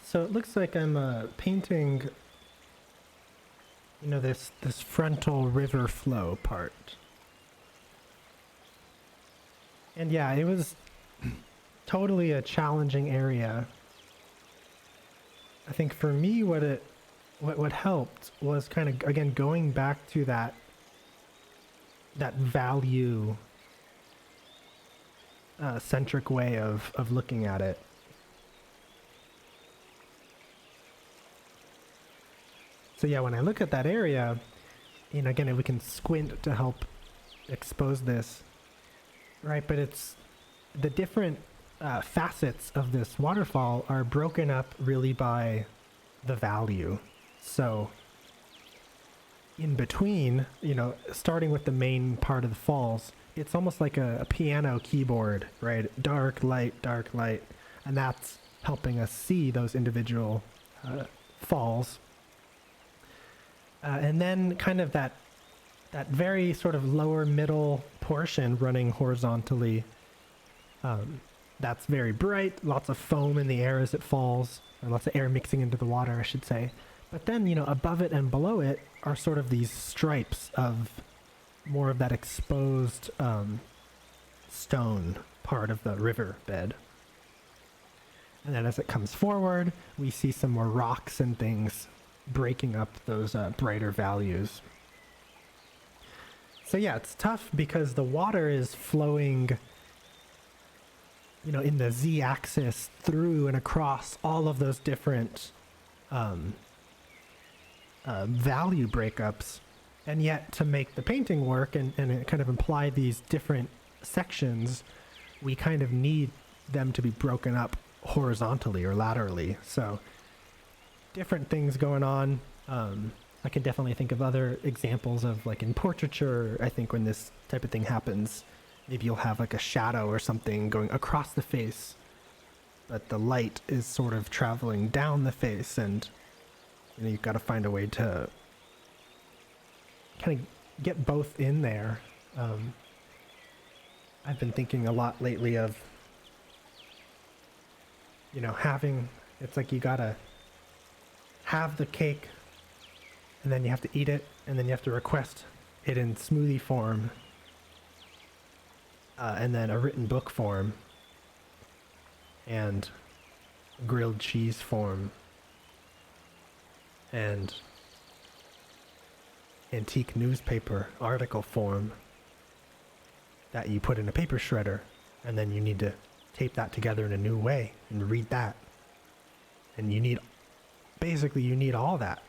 So it looks like I'm painting, this frontal river flow part. And yeah, it was totally a challenging area. I think for me, what helped was kind of, again, going back to that value centric way of looking at it. So yeah, when I look at that area, again, we can squint to help expose this, right? But it's the different facets of this waterfall are broken up really by the value. So in between, starting with the main part of the falls, it's almost like a piano keyboard, right? Dark, light, and that's helping us see those individual falls. And then kind of that very sort of lower middle portion running horizontally, that's very bright, lots of foam in the air as it falls, or lots of air mixing into the water, I should say. But then, above it and below it are sort of these stripes of more of that exposed stone part of the river bed. And then as it comes forward, we see some more rocks and things breaking up those brighter values. So yeah, it's tough because the water is flowing in the z-axis through and across all of those different value breakups, and yet to make the painting work and kind of imply these different sections, we kind of need them to be broken up horizontally or laterally. So different things going on. I can definitely think of other examples of, like, in portraiture, I think when this type of thing happens, maybe you'll have like a shadow or something going across the face, but the light is sort of traveling down the face, and you've got to find a way to kind of get both in there. I've been thinking a lot lately of, it's like you gotta have the cake, and then you have to eat it, and then you have to request it in smoothie form, and then a written book form, and grilled cheese form, and antique newspaper article form that you put in a paper shredder, and then you need to tape that together in a new way and read that. And you need all that.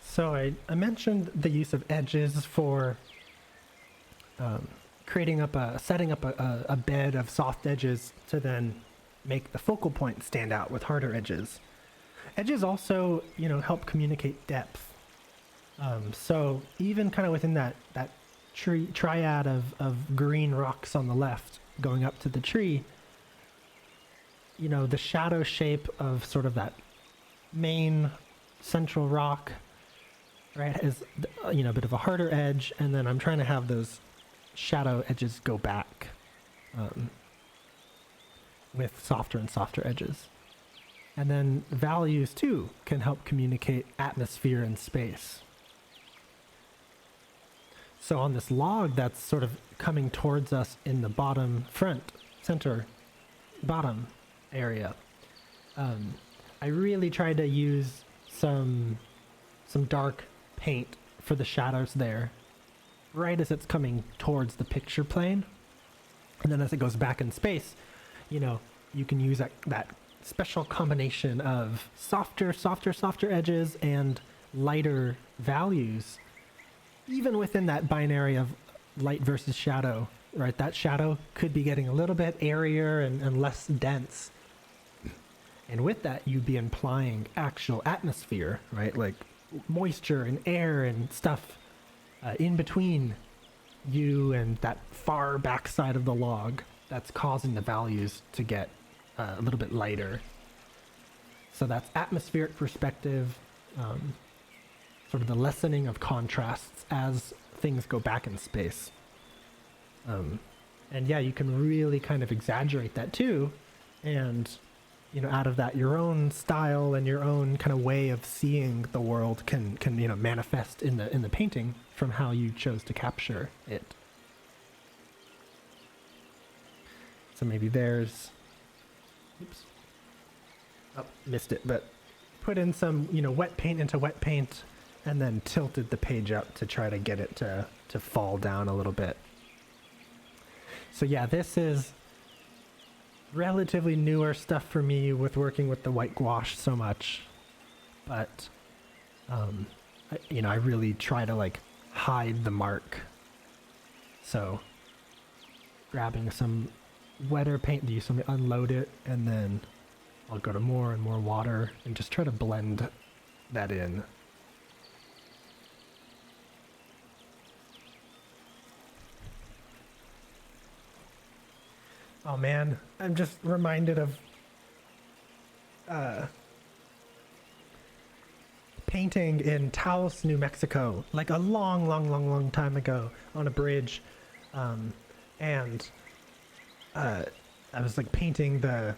So I mentioned the use of edges for setting up a bed of soft edges to then make the focal point stand out with harder edges. Edges also, help communicate depth. So even kind of within that triad of green rocks on the left going up to the tree, the shadow shape of sort of that main central rock, right, is a bit of a harder edge, and then I'm trying to have those shadow edges go back with softer and softer edges. And then values too can help communicate atmosphere and space. So on this log that's sort of coming towards us in the bottom, front, center, bottom area, I really tried to use some dark paint for the shadows there, right as it's coming towards the picture plane. And then as it goes back in space, you can use that special combination of softer edges and lighter values, even within that binary of light versus shadow, right? That shadow could be getting a little bit airier and less dense. And with that, you'd be implying actual atmosphere, right? Like moisture and air and stuff in between you and that far backside of the log that's causing the values to get a little bit lighter. So that's atmospheric perspective, sort of the lessening of contrasts as things go back in space. And yeah, you can really kind of exaggerate that too. And, you know, out of that, your own style and your own kind of way of seeing the world can you know, manifest in the painting from how you chose to capture it. So maybe there's, oops, oh, missed it, but put in some, you know, wet paint into wet paint and then tilted the page up to try to get it to fall down a little bit. So yeah, this is relatively newer stuff for me with working with the white gouache so much, but you know, I really try to like hide the mark. So grabbing some wetter paint, do something, unload it, and then I'll go to more and more water and just try to blend that in. Oh man, I'm just reminded of painting in Taos, New Mexico, like a long time ago on a bridge. And I was like painting the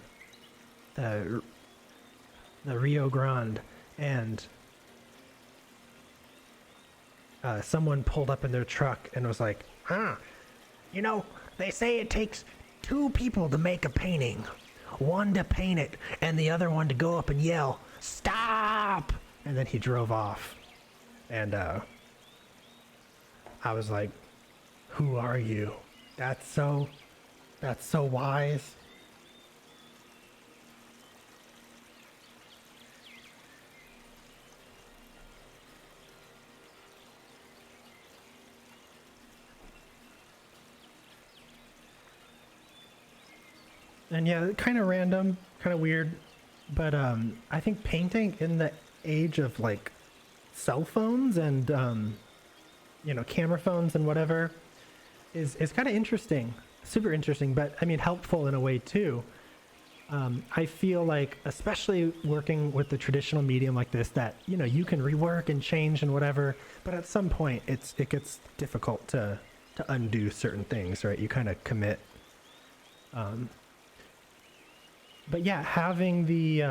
Rio Grande, and someone pulled up in their truck and was like, you know, they say it takes 2 people to make a painting. One to paint it, and the other one to go up and yell, "Stop!" And then he drove off. And I was like, who are you? That's so wise. And yeah, kind of random, kind of weird, but I think painting in the age of like cell phones and you know, camera phones and whatever is kind of interesting, super interesting, but I mean helpful in a way too. I feel like, especially working with the traditional medium like this, that, you know, you can rework and change and whatever, but at some point it gets difficult to undo certain things, right? You kind of commit. But yeah, having the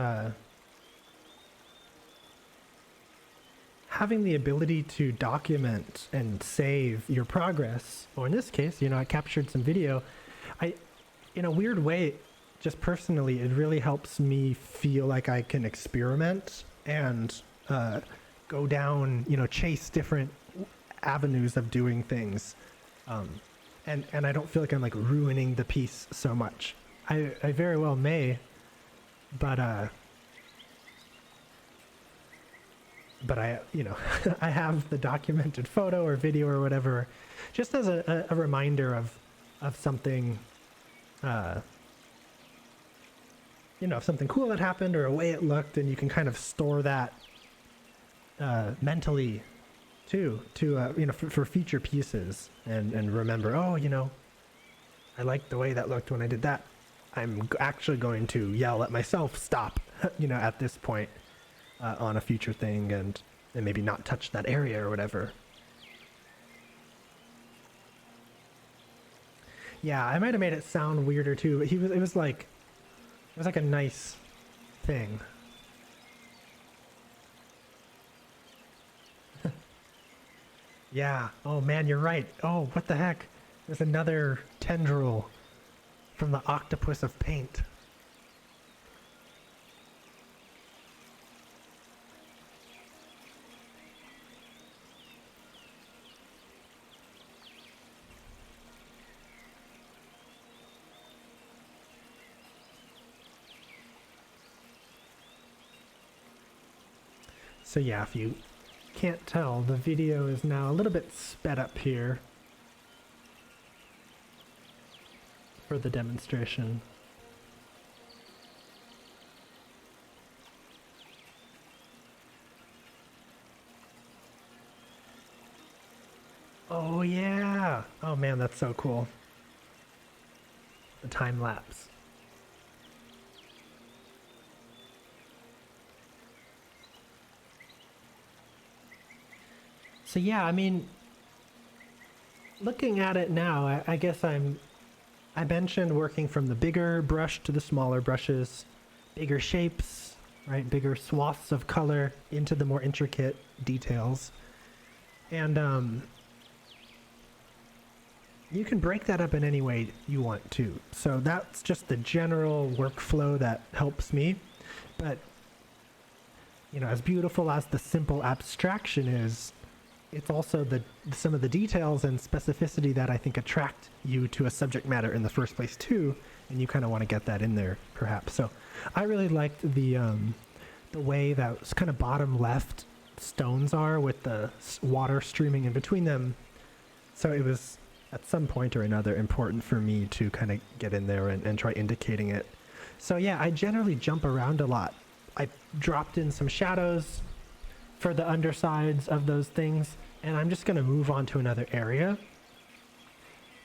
ability to document and save your progress, or in this case, you know, I captured some video. In a weird way, just personally, it really helps me feel like I can experiment and go down, you know, chase different avenues of doing things. And I don't feel like I'm like ruining the piece so much. I very well may, but I, you know, I have the documented photo or video or whatever, just as a reminder of something, you know, something cool that happened or a way it looked, and you can kind of store that mentally too, to you know, for future pieces, and remember, oh, you know, I liked the way that looked when I did that. I'm actually going to yell at myself, stop, you know, at this point on a future thing, and maybe not touch that area or whatever. Yeah, I might have made it sound weirder too, but it was like a nice thing. Yeah, oh man, you're right. Oh, what the heck? There's another tendril from the octopus of paint. So yeah, if you can't tell, the video is now a little bit sped up here for the demonstration. Oh yeah! Oh man, that's so cool. The time lapse. So yeah, I mean, looking at it now, I guess I mentioned working from the bigger brush to the smaller brushes, bigger shapes, right? Bigger swaths of color into the more intricate details. And you can break that up in any way you want to. So that's just the general workflow that helps me. But, you know, as beautiful as the simple abstraction is, it's also some of the details and specificity that I think attract you to a subject matter in the first place too, and you kind of want to get that in there perhaps. So I really liked the way that kind of bottom left stones are with the water streaming in between them. So it was at some point or another important for me to kind of get in there and try indicating it. So yeah, I generally jump around a lot. I dropped in some shadows for the undersides of those things, and I'm just going to move on to another area.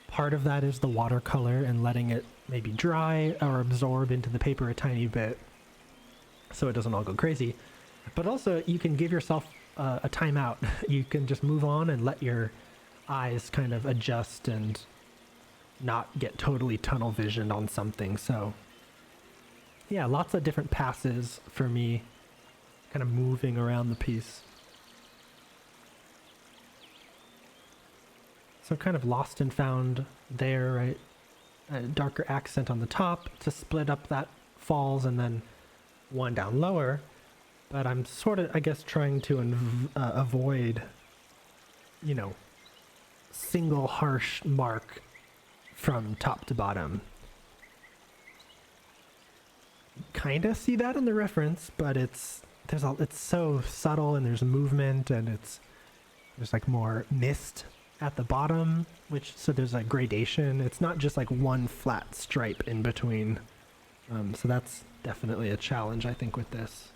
Part of that is the watercolor and letting it maybe dry or absorb into the paper a tiny bit so it doesn't all go crazy. But also you can give yourself a timeout. You can just move on and let your eyes kind of adjust and not get totally tunnel visioned on something. So yeah, lots of different passes for me, kind of moving around the piece. So kind of lost and found there, right? A darker accent on the top to split up that falls, and then one down lower. But I'm sort of, I guess, trying to avoid, you know, single harsh mark from top to bottom. Kind of see that in the reference, but it's so subtle, and there's movement, and there's like more mist at the bottom, so there's like gradation. It's not just like one flat stripe in between. So that's definitely a challenge, I think, with this.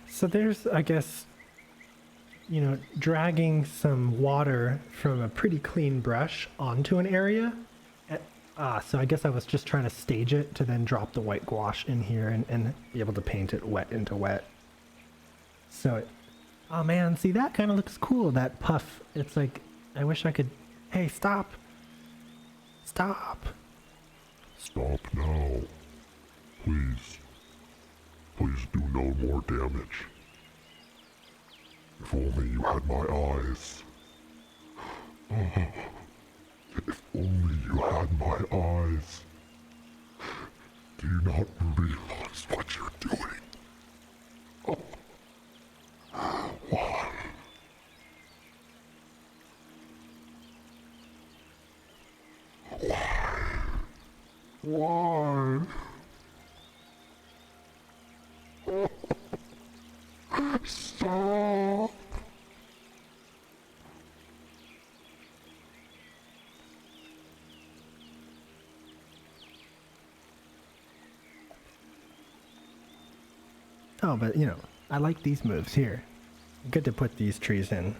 So there's, I guess, you know, dragging some water from a pretty clean brush onto an area. So I guess I was just trying to stage it to then drop the white gouache in here and be able to paint it wet into wet. So, oh man, see, that kind of looks cool, that puff. It's like, I wish I could, hey, stop. Stop. Stop now. Please. Please do no more damage. If only you had my eyes. If only you had my eyes. Do you not realize what you're doing? Why? Why? Stop! Oh, but you know, I like these moves here. Good to put these trees in.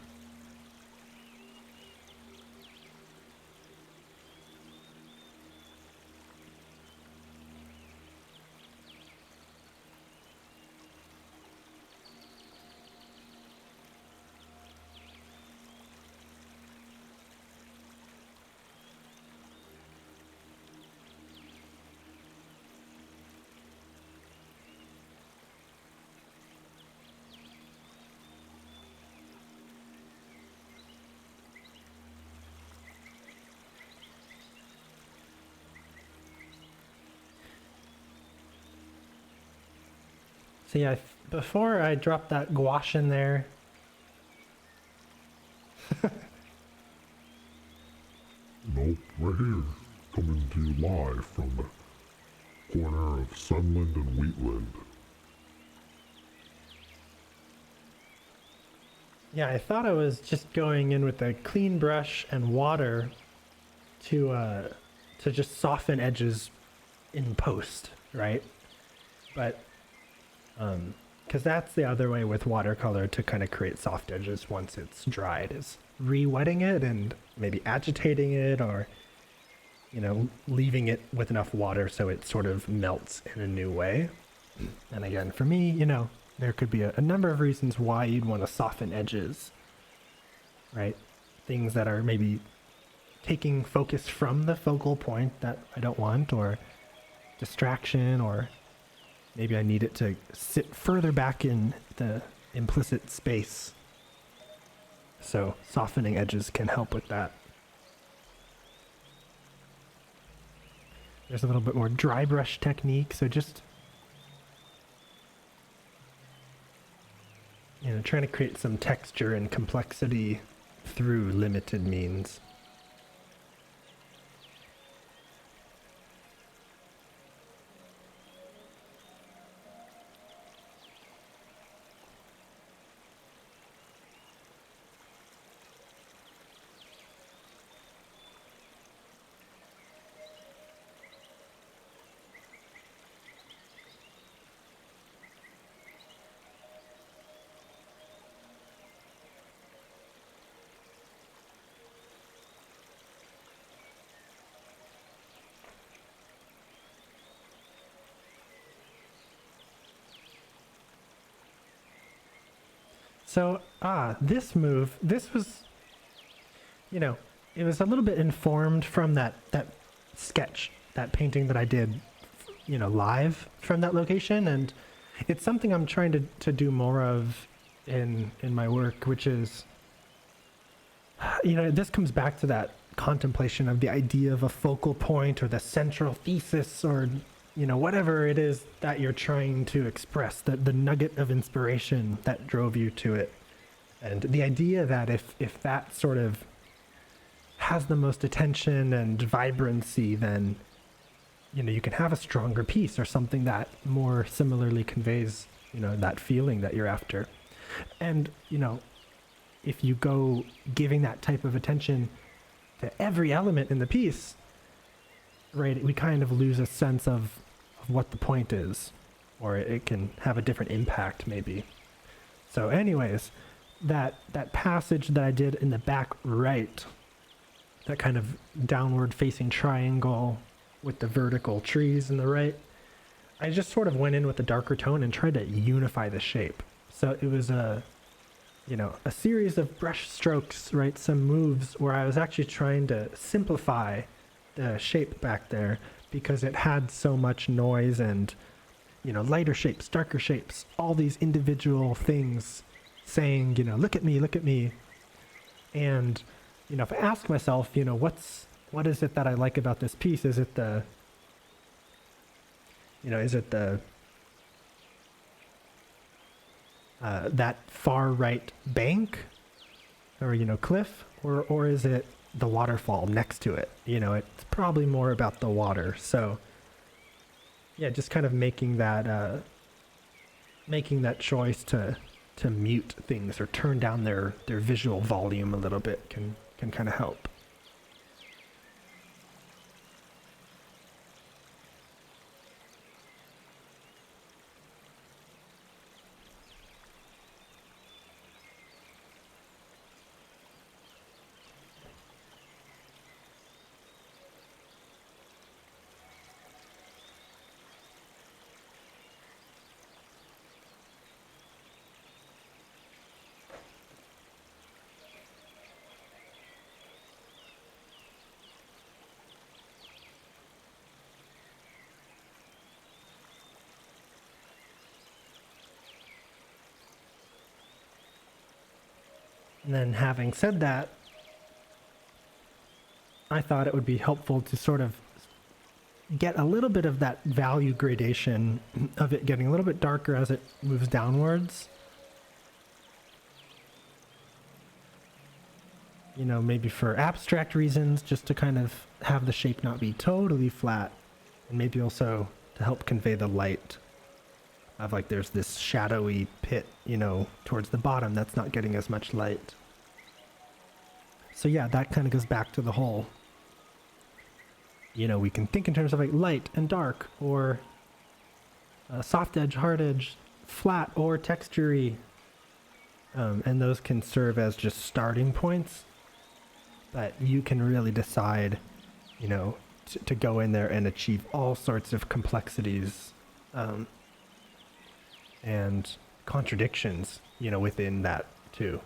So yeah, before I dropped that gouache in there, Nope, right here. Coming to you live from the corner of Sunland and Wheatland. yeah, I thought I was just going in with a clean brush and water to just soften edges in post, right? But because that's the other way with watercolor to kind of create soft edges once it's dried is re-wetting it and maybe agitating it, or you know, leaving it with enough water so it sort of melts in a new way. And again, for me, you know, there could be a number of reasons why you'd want to soften edges, right? Things that are maybe taking focus from the focal point that I don't want, or distraction, or maybe I need it to sit further back in the implicit space. So softening edges can help with that. There's a little bit more dry brush technique, so just, you know, trying to create some texture and complexity through limited means. So, this move, this was, you know, it was a little bit informed from that sketch, that painting that I did, you know, live from that location. And it's something I'm trying to do more of in my work, which is, you know, this comes back to that contemplation of the idea of a focal point or the central thesis, or you know, whatever it is that you're trying to express, the nugget of inspiration that drove you to it. And the idea that if that sort of has the most attention and vibrancy, then, you know, you can have a stronger piece or something that more similarly conveys, you know, that feeling that you're after. And, you know, if you go giving that type of attention to every element in the piece, right, we kind of lose a sense of what the point is, or it can have a different impact maybe. So anyways, that passage that I did in the back right, that kind of downward facing triangle with the vertical trees in the right, I just sort of went in with a darker tone and tried to unify the shape. So it was a series of brush strokes, right? Some moves where I was actually trying to simplify the shape back there, because it had so much noise and, you know, lighter shapes, darker shapes, all these individual things saying, you know, look at me, look at me. And, you know, if I ask myself, you know, what is it that I like about this piece? Is it that far right bank, or, you know, cliff, or is it, the waterfall next to it. You know, it's probably more about the water. So yeah, just kind of making that choice to mute things or turn down their visual volume a little bit can kind of help. And then having said that, I thought it would be helpful to sort of get a little bit of that value gradation of it getting a little bit darker as it moves downwards. You know, maybe for abstract reasons, just to kind of have the shape not be totally flat, and maybe also to help convey the light of like there's this shadowy pit, you know, towards the bottom that's not getting as much light. So yeah, that kind of goes back to the whole, you know, we can think in terms of like light and dark, or soft edge, hard edge, flat or textury, and those can serve as just starting points. But you can really decide, you know, to go in there and achieve all sorts of complexities and contradictions, you know, within that too.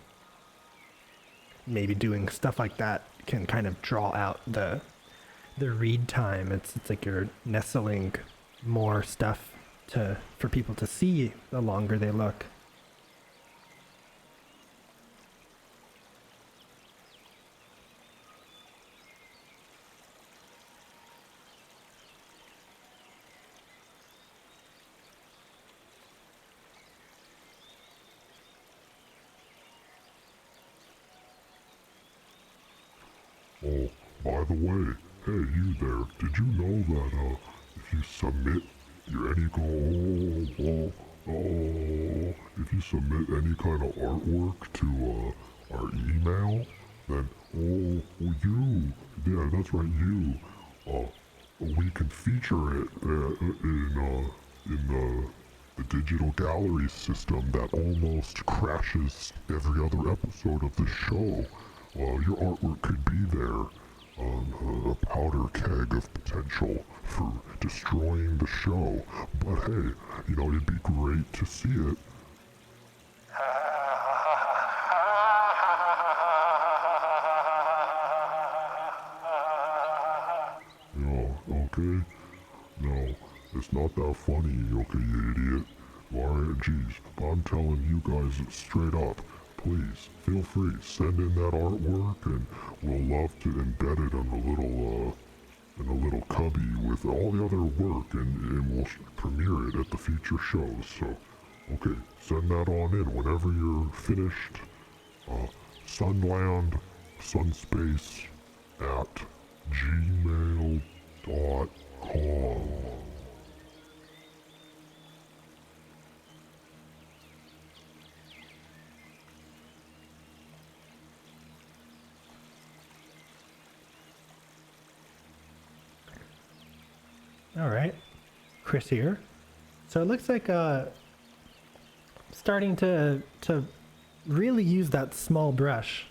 Maybe doing stuff like that can kind of draw out the read time. It's like you're nestling more stuff for people to see the longer they look. Oh, by the way, hey you there, did you know that if you submit if you submit any kind of artwork to our email, then yeah, that's right, we can feature it in the digital gallery system that almost crashes every other episode of the show. Your artwork could be there, a powder keg of potential for destroying the show. But hey, you know, it'd be great to see it. Yeah, okay? No, it's not that funny, okay, you idiot. Alright, geez, but I'm telling you guys straight up. Please, feel free, send in that artwork and we'll love to embed it in a little cubby with all the other work and we'll premiere it at the future shows. So, okay, send that on in whenever you're finished. Sunland, Sunspace at gmail.com. All right, Chris here. So it looks like starting to really use that small brush.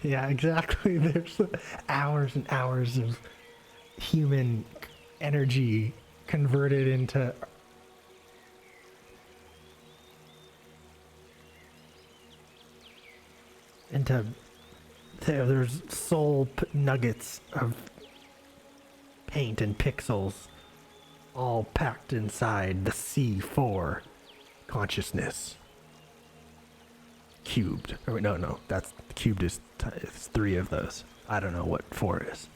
Yeah, exactly. There's hours and hours of human energy converted into there's soul nuggets of paint and pixels all packed inside the C4 consciousness. Cubed. Or no, that's cubed is it's 3 of those. I don't know what 4 is.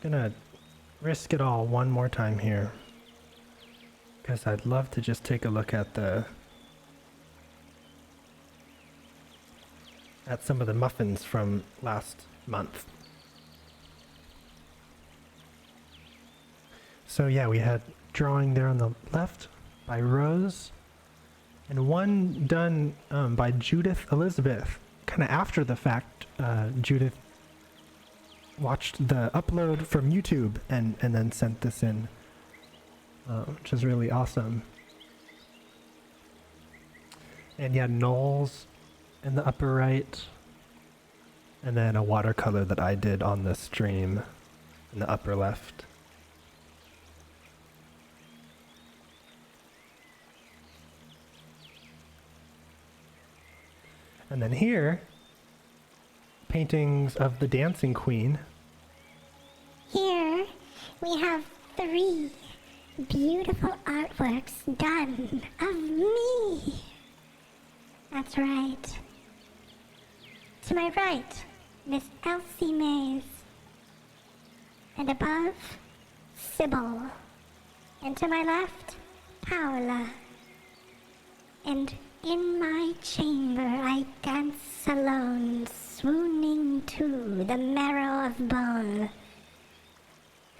Gonna risk it all one more time here, because I'd love to just take a look at some of the muffins from last month. So yeah, we had drawing there on the left by Rose, and one done by Judith Elizabeth. Kind of after the fact, Judith watched the upload from YouTube and then sent this in, which is really awesome. And yeah, Knowles in the upper right, and then a watercolor that I did on the stream in the upper left. And then here, paintings of the Dancing Queen. Here we have 3 beautiful artworks done of me. That's right. To my right, Miss Elsie Mays. And above, Sybil. And to my left, Paola. And in my chamber I dance alone, swooning to the marrow of bone.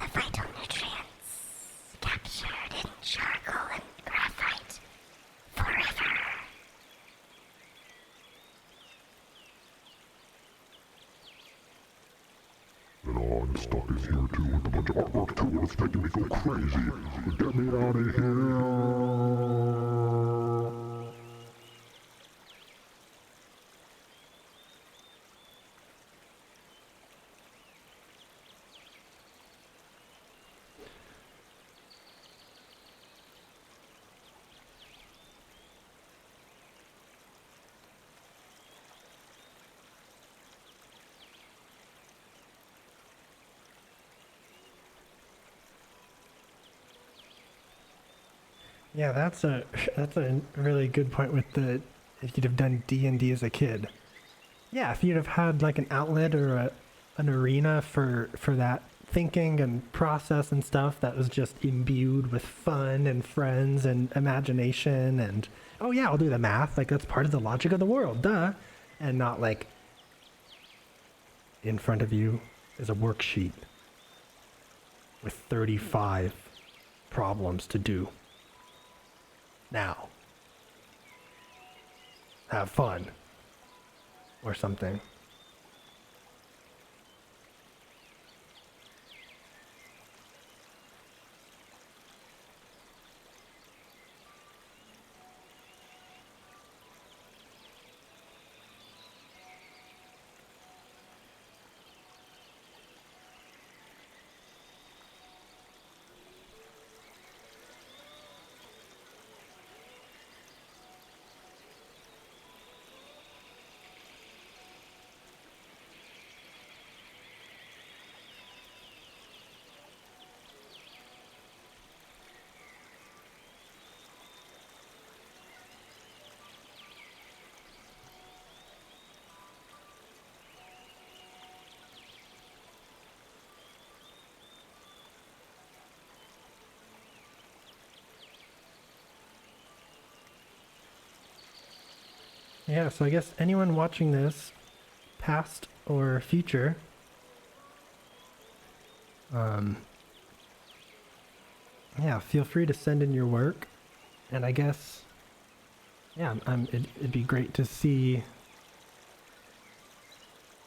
The vital nutrients captured in charcoal and graphite forever. And I'm stuck in here too with a bunch of artwork too, and it's making me go crazy. Get me out of here! Yeah, that's a really good point with the if you'd have done D&D as a kid. Yeah, if you'd have had like an outlet or an arena for that thinking and process and stuff that was just imbued with fun and friends and imagination and oh yeah, I'll do the math, like that's part of the logic of the world, duh. And not like in front of you is a worksheet with 35 problems to do. Now, have fun, or something. Yeah, so I guess anyone watching this, past or future, yeah, feel free to send in your work, and I guess, yeah, it'd be great to see,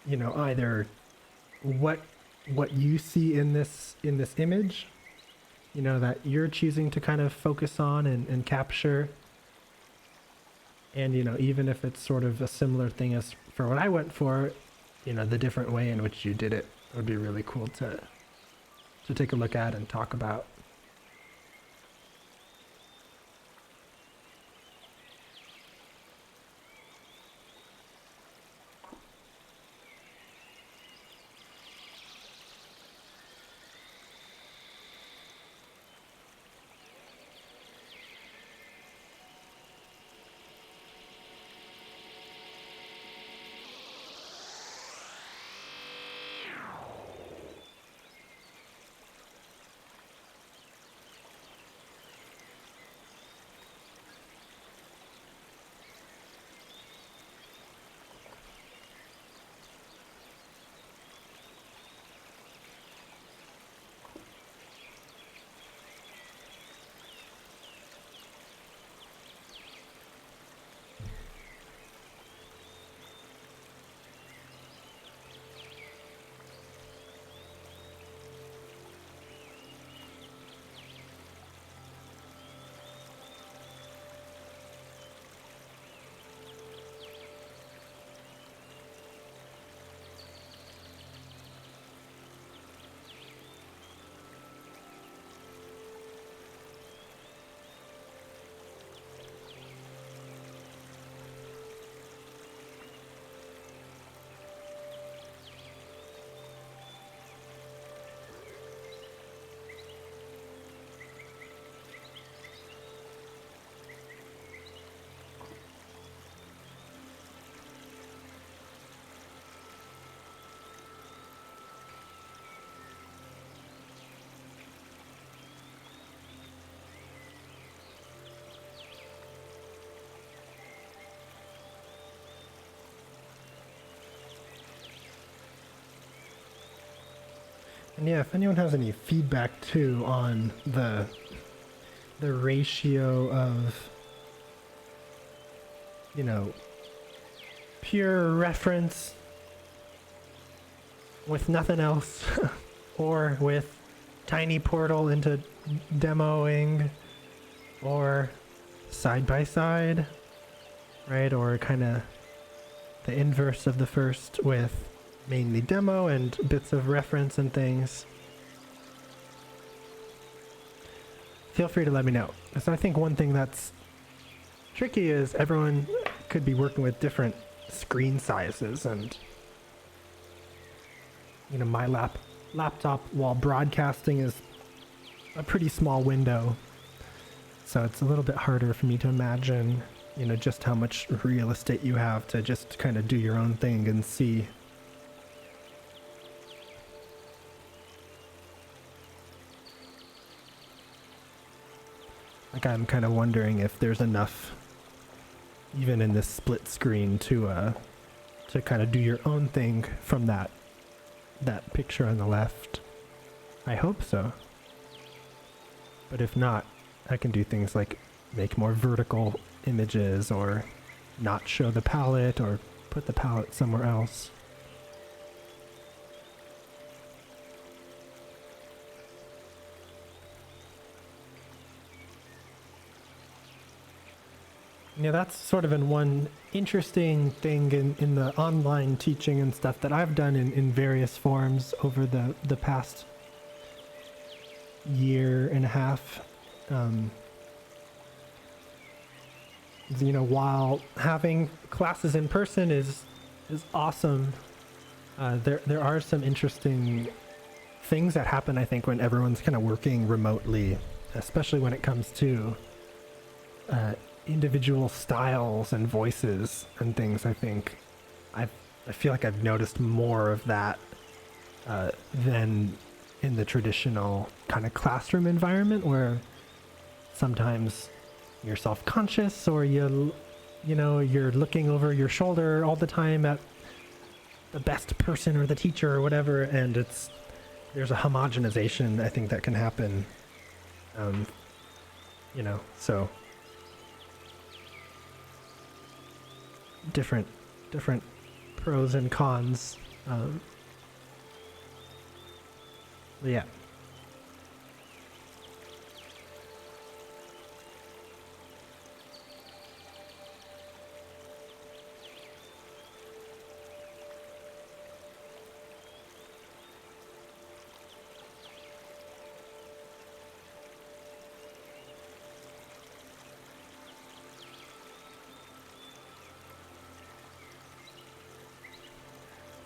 you know, either what you see in this image, you know, that you're choosing to kind of focus on and capture. And, you know, even if it's sort of a similar thing as for what I went for, you know, the different way in which you did it would be really cool to take a look at and talk about. And yeah, if anyone has any feedback too on the ratio of, you know, pure reference with nothing else or with tiny portal into demoing, or side by side, right? Or kind of the inverse of the first with mainly demo and bits of reference and things. Feel free to let me know. So I think one thing that's tricky is everyone could be working with different screen sizes, and you know, my laptop while broadcasting is a pretty small window, so it's a little bit harder for me to imagine, you know, just how much real estate you have to just kind of do your own thing and see. Like, I'm kind of wondering if there's enough, even in this split screen, to kind of do your own thing from that picture on the left. I hope so. But if not, I can do things like make more vertical images, or not show the palette, or put the palette somewhere else. Yeah, that's sort of one interesting thing in the online teaching and stuff that I've done in various forms over the past year and a half. You know, while having classes in person is awesome, there are some interesting things that happen, I think, when everyone's kind of working remotely, especially when it comes to individual styles and voices and things. I think I feel like I've noticed more of that than in the traditional kind of classroom environment, where sometimes you're self-conscious, or you know, you're looking over your shoulder all the time at the best person or the teacher or whatever, and there's a homogenization, I think, that can happen. You know, so different pros and cons. Yeah.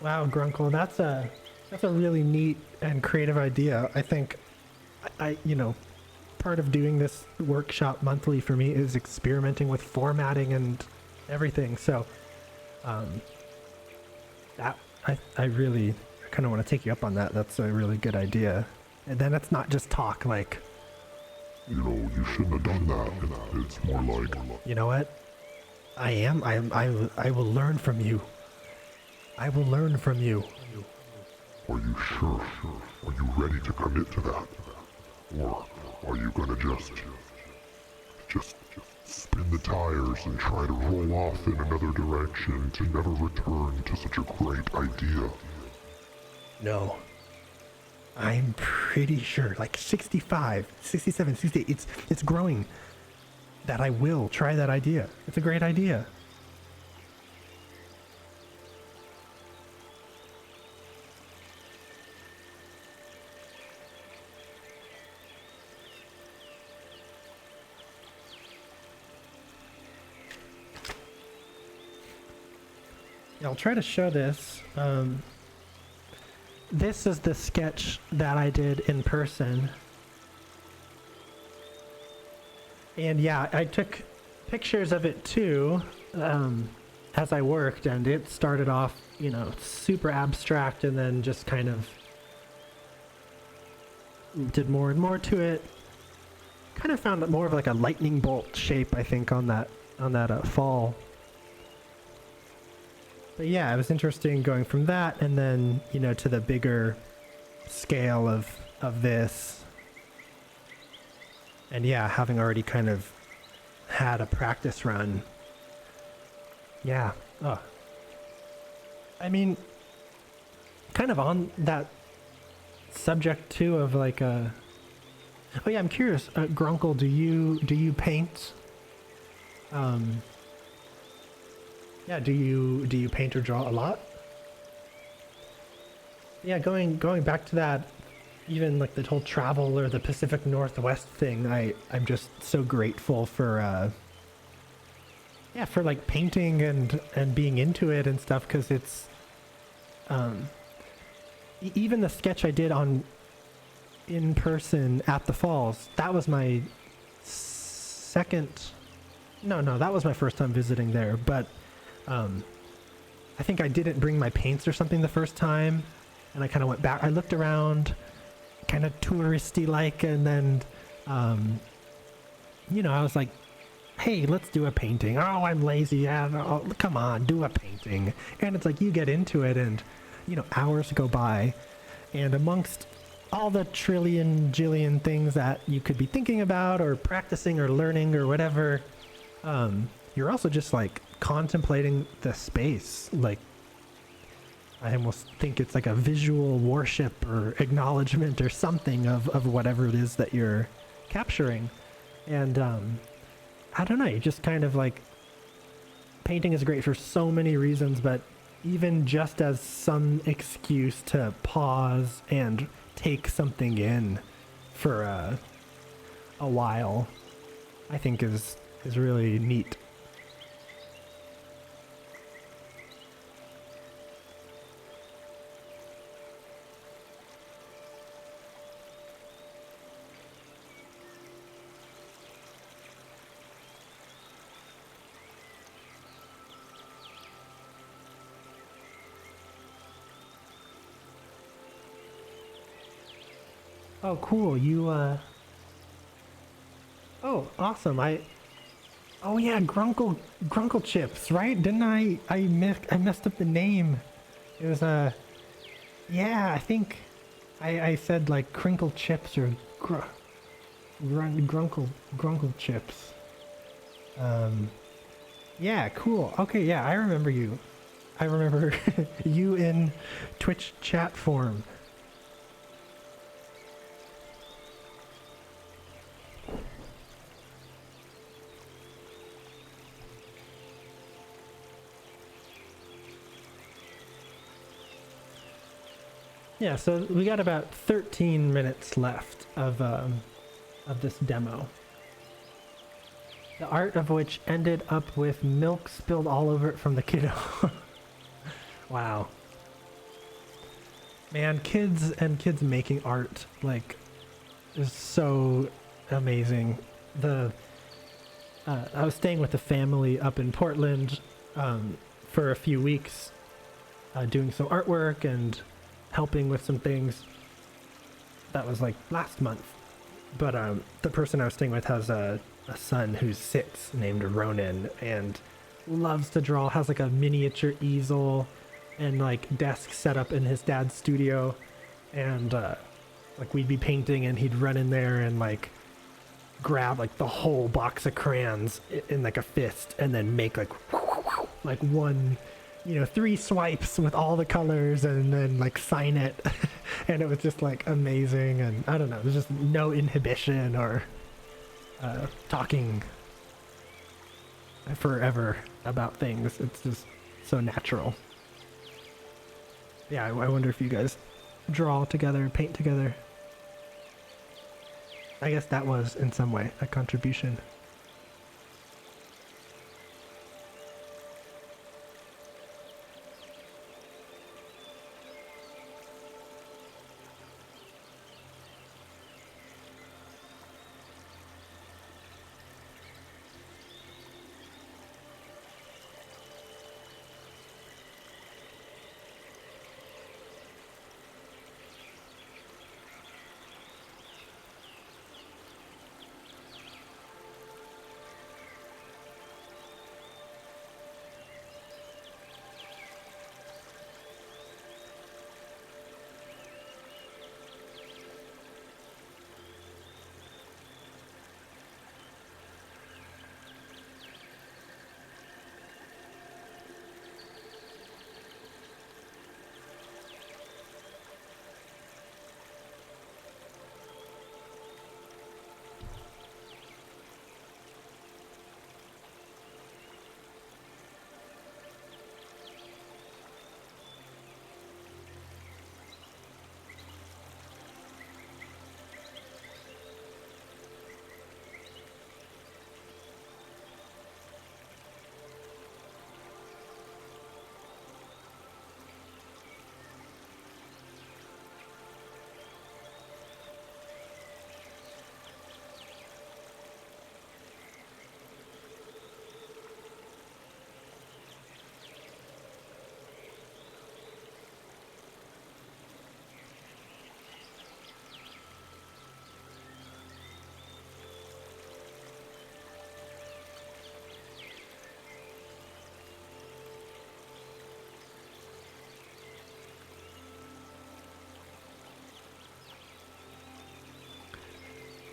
Wow, Grunkle, that's a really neat and creative idea. I think I you know, part of doing this workshop monthly for me is experimenting with formatting and everything. So that I really kind of want to take you up on that. That's a really good idea. And then it's not just talk, like, You know, you shouldn't have done that. It's more like, you know what? I will learn from you. I will learn from you. are you sure? Are you ready to commit to that? Or are you gonna just spin the tires and try to roll off in another direction to never return to such a great idea? No. I'm pretty sure, like 65, 67, 68, it's growing, that I will try that idea. It's a great idea. I'll try to show this. This is the sketch that I did in person. And yeah, I took pictures of it too, as I worked, and it started off, you know, super abstract, and then just kind of did more and more to it. Kind of found it more of like a lightning bolt shape, I think, on that fall. But yeah, it was interesting going from that, and then, you know, to the bigger scale of this. And yeah, having already kind of had a practice run. Yeah. Oh. I mean, kind of on that subject too of like oh yeah, I'm curious, Grunkle, do you paint? Yeah, do you paint or draw a lot? Yeah, going back to that, even like the whole travel or the Pacific Northwest thing, I'm just so grateful for yeah, for like painting and being into it and stuff, because it's even the sketch I did on in person at the falls, that was my that was my first time visiting there, but I think I didn't bring my paints or something the first time, and I kind of went back, I looked around kind of touristy like, and then you know, I was like, hey, let's do a painting. Oh, I'm lazy. Yeah, oh, come on, do a painting. And it's like you get into it and, you know, hours go by, and amongst all the jillion things that you could be thinking about or practicing or learning or whatever, you're also just like contemplating the space. Like, I almost think it's like a visual worship or acknowledgement or something of whatever it is that you're capturing. And I don't know, you just kind of like, painting is great for so many reasons, but even just as some excuse to pause and take something in for a while, I think is really neat. Oh, cool. You, oh, awesome. Oh yeah, Grunkle Chips, right? Didn't I messed up the name. It was, yeah, I think I said like Crinkle Chips or Grunkle Chips. Yeah, cool. Okay, yeah, I remember you. I remember you in Twitch chat form. Yeah, so we got about 13 minutes left of this demo. The art of which ended up with milk spilled all over it from the kiddo. Wow. Man, kids making art, like, is so amazing. I was staying with a family up in Portland for a few weeks, doing some artwork and helping with some things. That was like last month. But the person I was staying with has a son who's 6 named Ronan and loves to draw, has like a miniature easel and like desk set up in his dad's studio, and like we'd be painting and he'd run in there and like grab like the whole box of crayons in like a fist and then make like one, you know, 3 swipes with all the colors and then like sign it. And it was just like amazing, and I don't know, there's just no inhibition or talking forever about things. It's just so natural. Yeah, I wonder if you guys draw together, paint together. I guess that was in some way a contribution.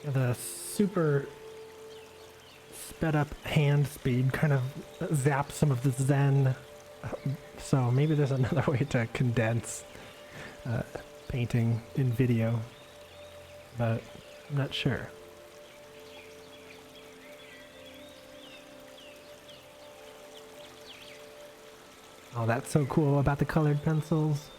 The super sped up hand speed kind of zaps some of the zen. So maybe there's another way to condense painting in video, but I'm not sure. Oh, that's so cool about the colored pencils.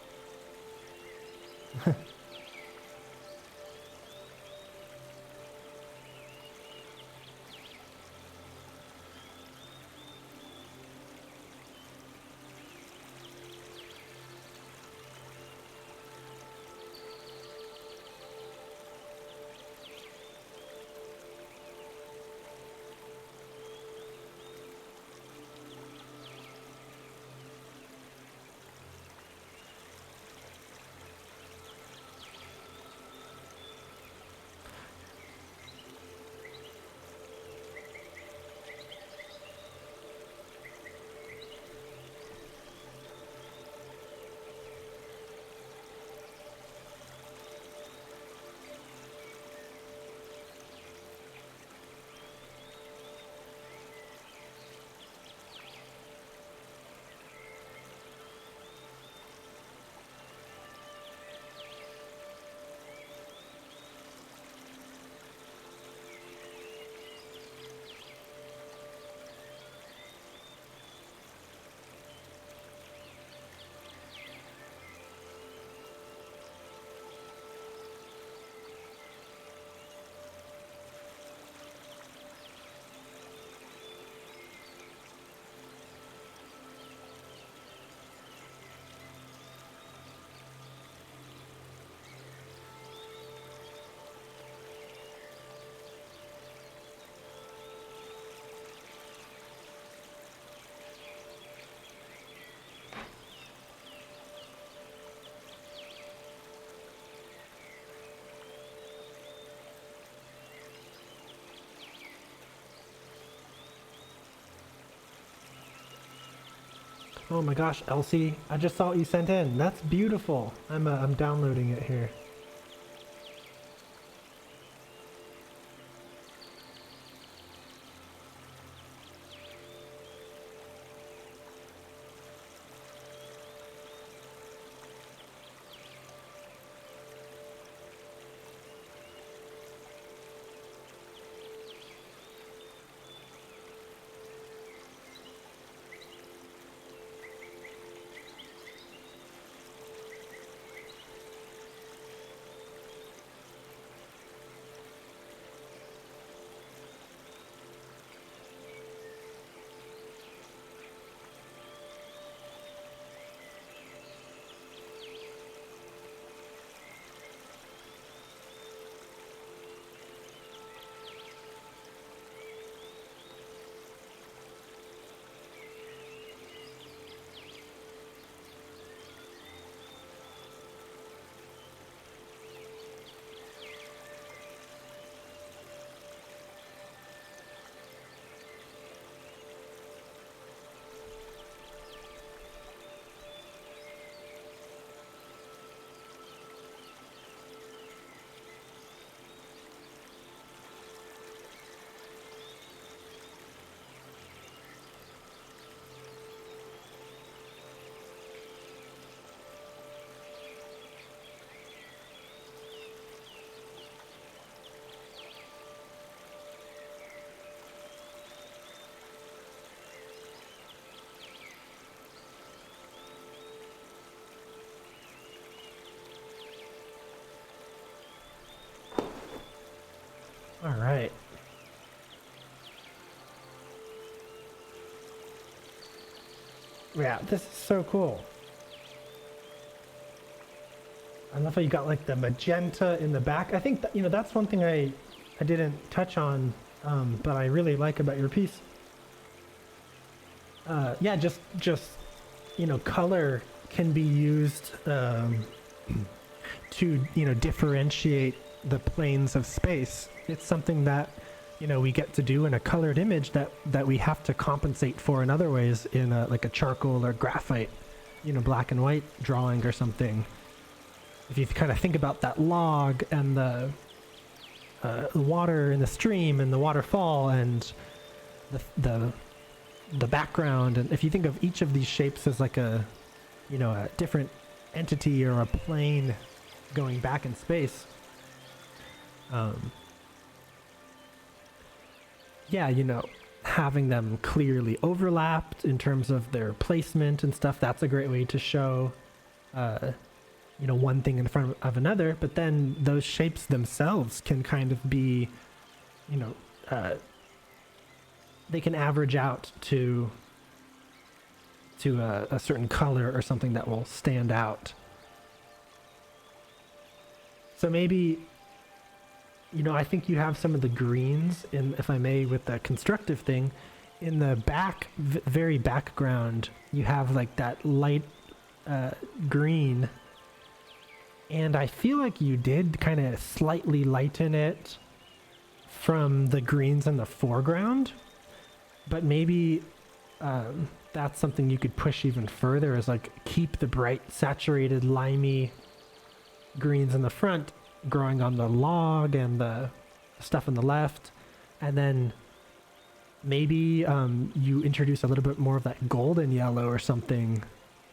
Oh my gosh, Elsie, I just saw what you sent in. That's beautiful. I'm downloading it here. All right. Yeah, this is so cool. I love how you got like the magenta in the back. I think that, that's one thing I didn't touch on, but I really like about your piece. Yeah, just color can be used to differentiate the planes of space. It's something that we get to do in a colored image that we have to compensate for in other ways in like a charcoal or graphite, black and white drawing or something. If you kind of think about that log and the water in the stream and the waterfall and the background. And if you think of each of these shapes as like a, you know, a different entity or a plane going back in space, yeah, you know, having them clearly overlapped in terms of their placement and stuff, that's a great way to show, you know, one thing in front of another. But then those shapes themselves can kind of be, you know, they can average out to a certain color or something that will stand out. So maybe, you know, I think you have some of the greens in, if I may, with the constructive thing. In the back, very background, you have like that light green. And I feel like you did kind of slightly lighten it from the greens in the foreground. But maybe that's something you could push even further, is like keep the bright, saturated, limey greens in the front growing on the log and the stuff on the left, and then maybe you introduce a little bit more of that golden yellow or something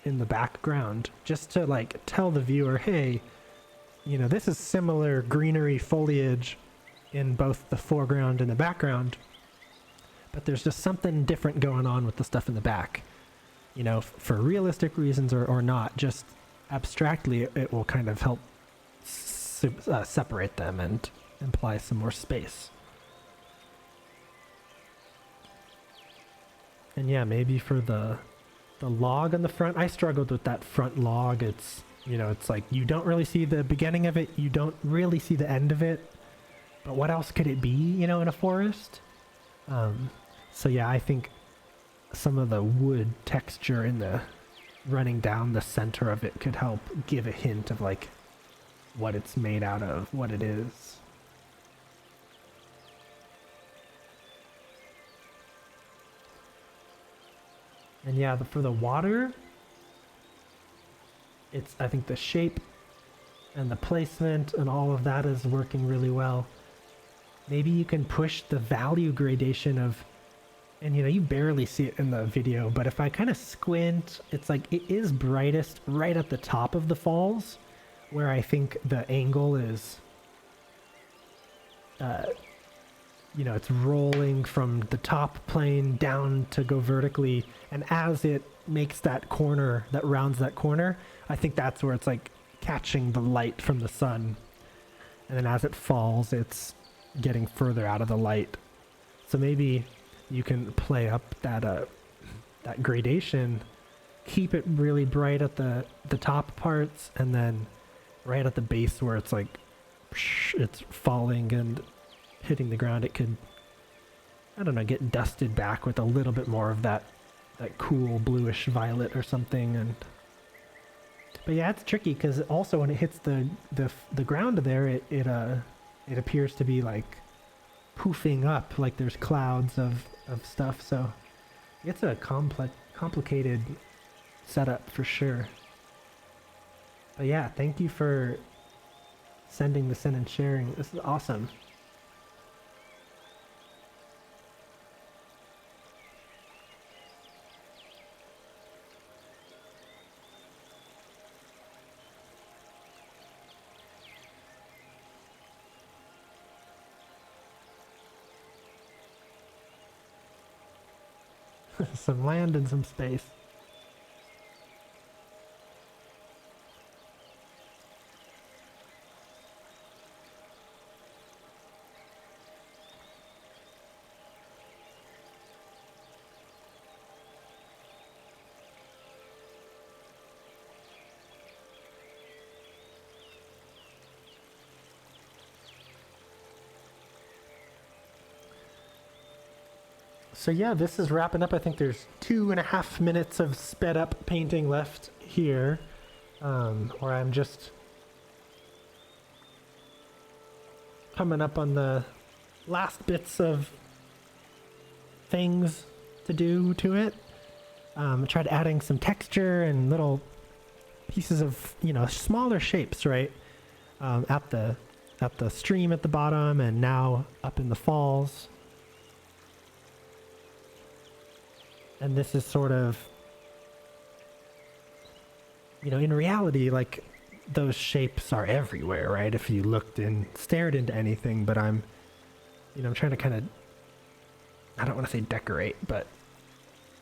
in the background, just to like tell the viewer, hey, you know, this is similar greenery foliage in both the foreground and the background, but there's just something different going on with the stuff in the back, you know, for realistic reasons or not, just abstractly, it will kind of help separate them and imply some more space. And yeah, maybe for the log on the front, I struggled with that front log. It's, you know, it's like you don't really see the beginning of it, you don't really see the end of it, but what else could it be, you know, in a forest? So yeah, I think some of the wood texture in the running down the center of it could help give a hint of like what it's made out of, what it is. And yeah, for the water, it's, I think the shape and the placement and all of that is working really well. Maybe you can push the value gradation of, and you know, you barely see it in the video, but if I kind of squint, it's like it is brightest right at the top of the falls, where I think the angle is, you know, it's rolling from the top plane down to go vertically, and as it makes that corner, that rounds that corner, I think that's where it's like catching the light from the sun, and then as it falls, it's getting further out of the light. So maybe you can play up that that gradation, keep it really bright at the top parts, and then right at the base where it's like it's falling and hitting the ground, it could, I don't know, get dusted back with a little bit more of that cool bluish violet or something. And but yeah, it's tricky because also when it hits the ground there, it appears to be like poofing up, like there's clouds of stuff. So it's a complicated setup for sure. But yeah, thank you for sending this in and sharing. This is awesome. Some land and some space. So yeah, this is wrapping up. I think there's 2.5 minutes of sped up painting left here, where I'm just coming up on the last bits of things to do to it. I tried adding some texture and little pieces of, you know, smaller shapes, right, at the at the stream at the bottom, and now up in the falls. And this is sort of, you know, in reality, like, those shapes are everywhere, right? If you looked and stared into anything, but I'm trying to kind of, I don't want to say decorate, but,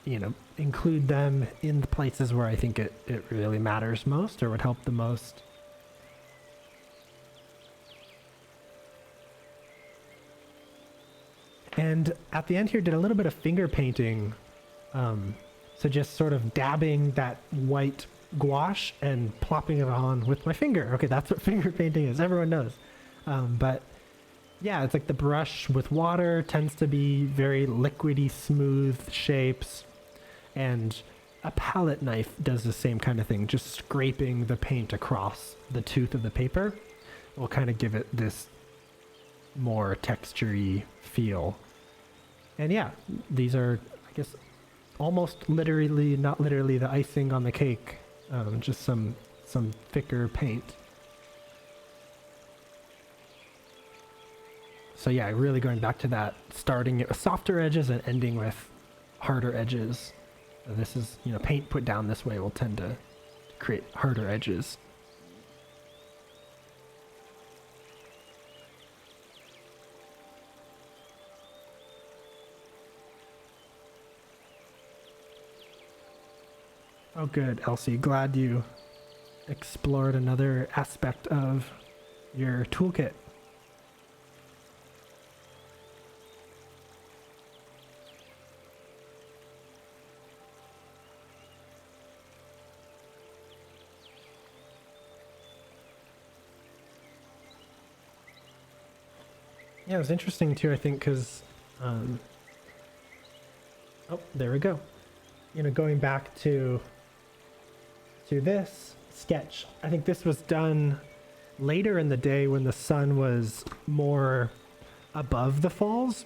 you know, include them in the places where I think it really matters most or would help the most. And at the end here, did a little bit of finger painting. So just sort of dabbing that white gouache and plopping it on with my finger. Okay, that's what finger painting is. Everyone knows. But yeah, it's like the brush with water tends to be very liquidy, smooth shapes. And a palette knife does the same kind of thing. Just scraping the paint across the tooth of the paper will kind of give it this more texture-y feel. And yeah, these are, I guess, almost literally, not literally, the icing on the cake. Just some thicker paint. So yeah, really going back to that, starting with softer edges and ending with harder edges. This is, you know, paint put down this way will tend to create harder edges. Oh good, Elsie. Glad you explored another aspect of your toolkit. Yeah, it was interesting too, I think, because, oh, there we go. You know, going back to this sketch, I think this was done later in the day when the sun was more above the falls,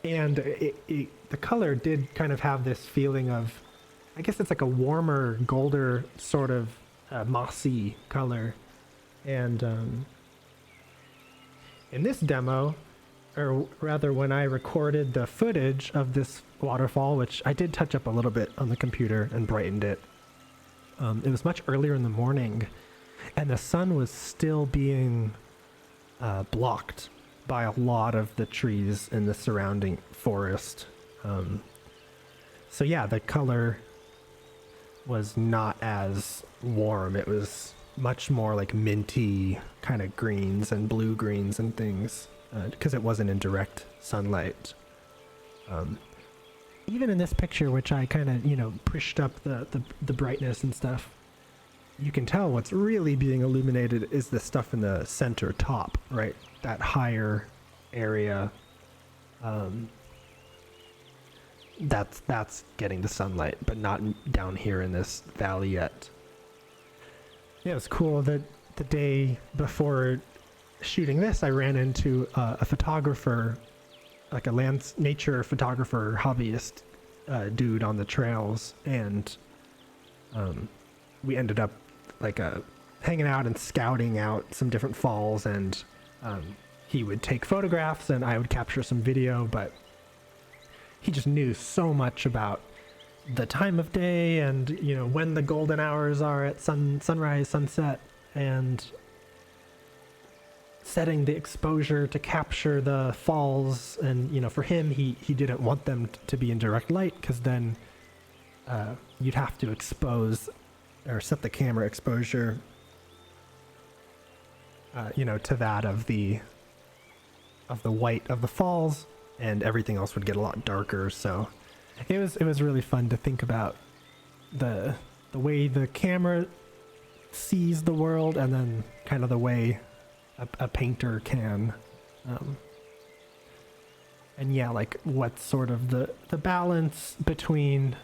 and the color did kind of have this feeling of, I guess it's like a warmer, golder sort of mossy color. And in this demo, or rather when I recorded the footage of this waterfall, which I did touch up a little bit on the computer and brightened it, it was much earlier in the morning, and the sun was still being blocked by a lot of the trees in the surrounding forest. So yeah, the color was not as warm. It was much more like minty kind of greens and blue greens and things, because it wasn't in direct sunlight. Even in this picture, which I kind of, you know, pushed up the brightness and stuff, you can tell what's really being illuminated is the stuff in the center top, right? That higher area, that's getting the sunlight, but not down here in this valley yet. Yeah, it was cool that the day before shooting this, I ran into a photographer, like a nature photographer hobbyist dude on the trails, and we ended up like hanging out and scouting out some different falls, and he would take photographs and I would capture some video, but he just knew so much about the time of day and, you know, when the golden hours are at sunrise, sunset, and setting the exposure to capture the falls. And, you know, for him, he didn't want them to be in direct light, because then you'd have to expose or set the camera exposure, you know, to that of the white of the falls, and everything else would get a lot darker. So it was really fun to think about the way the camera sees the world, and then kind of the way a painter can, and yeah, like what's sort of the balance between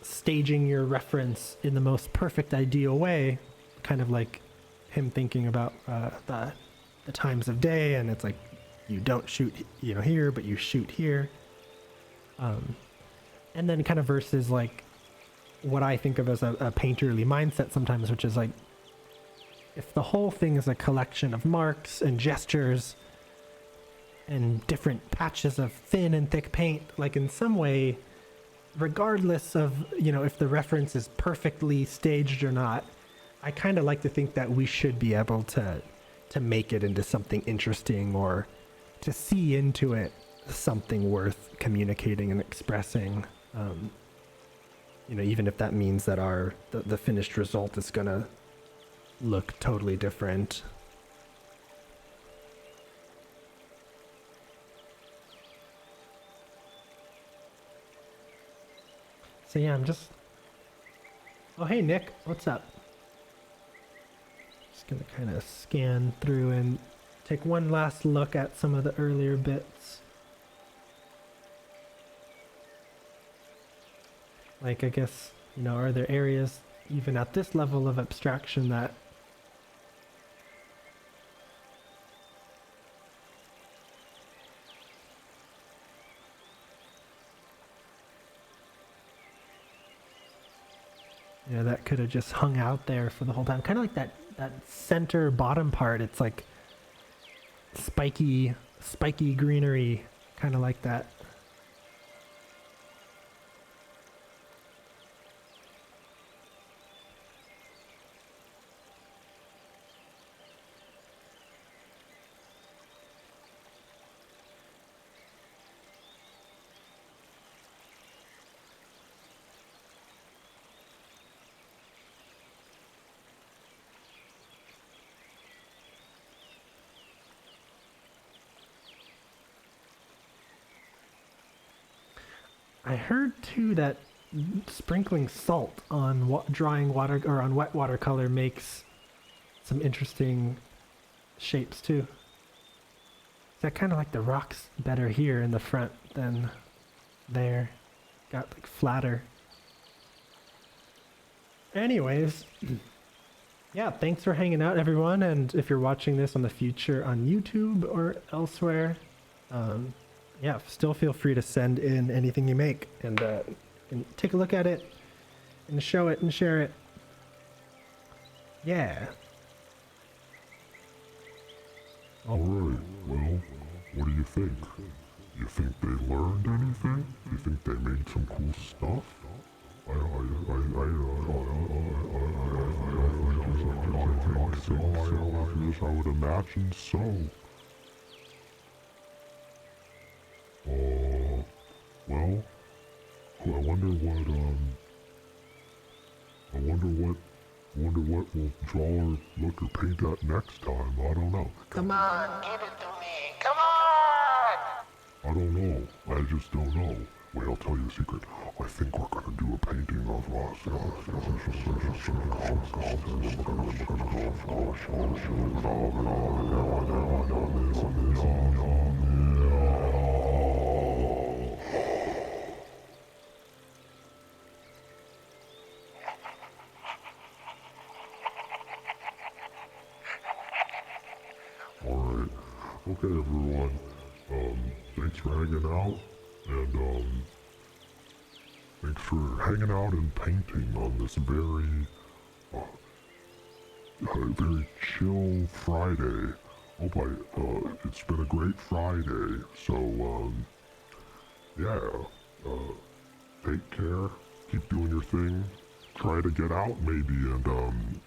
staging your reference in the most perfect ideal way, kind of like him thinking about the times of day, and it's like you don't shoot, you know, here, but you shoot here, and then kind of versus like what I think of as a painterly mindset sometimes, which is like if the whole thing is a collection of marks and gestures and different patches of thin and thick paint, like in some way, regardless of, you know, if the reference is perfectly staged or not, I kind of like to think that we should be able to make it into something interesting, or to see into it something worth communicating and expressing. You know, even if that means that the finished result is gonna look totally different. So yeah, I'm just... Oh, hey Nick, what's up? Just gonna kind of scan through and take one last look at some of the earlier bits. Like, I guess, you know, are there areas even at this level of abstraction that that could have just hung out there for the whole time? Kind of like that center bottom part. It's like spiky greenery, kind of like that. I heard too that sprinkling salt on drying water or on wet watercolor makes some interesting shapes too. Is that kind of like the rocks better here in the front than there? Got like flatter. Anyways, yeah, thanks for hanging out, everyone. And if you're watching this on the future on YouTube or elsewhere, yeah, still feel free to send in anything you make, and take a look at it and show it and share it. Yeah. Alright, well, what do you think? You think they learned anything? You think they made some cool stuff? I would imagine so. Well, I wonder what we'll draw or look or paint at next time. I don't know. Come on, give it to me. Come on! I don't know. I just don't know. Wait, I'll tell you the secret. I think we're gonna do a painting of us. Alright. Okay, everyone. Thanks for hanging out, and thanks for hanging out and painting on this very chill Friday. It's been a great Friday, so, yeah, take care, keep doing your thing, try to get out maybe and,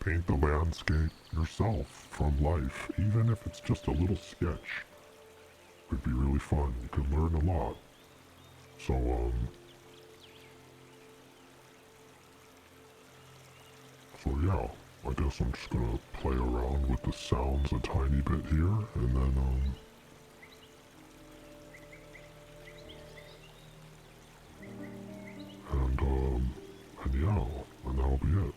paint the landscape yourself from life, even if it's just a little sketch. Could be really fun, you could learn a lot. So, yeah, I guess I'm just gonna play around with the sounds a tiny bit here, and then, and yeah, and that'll be it.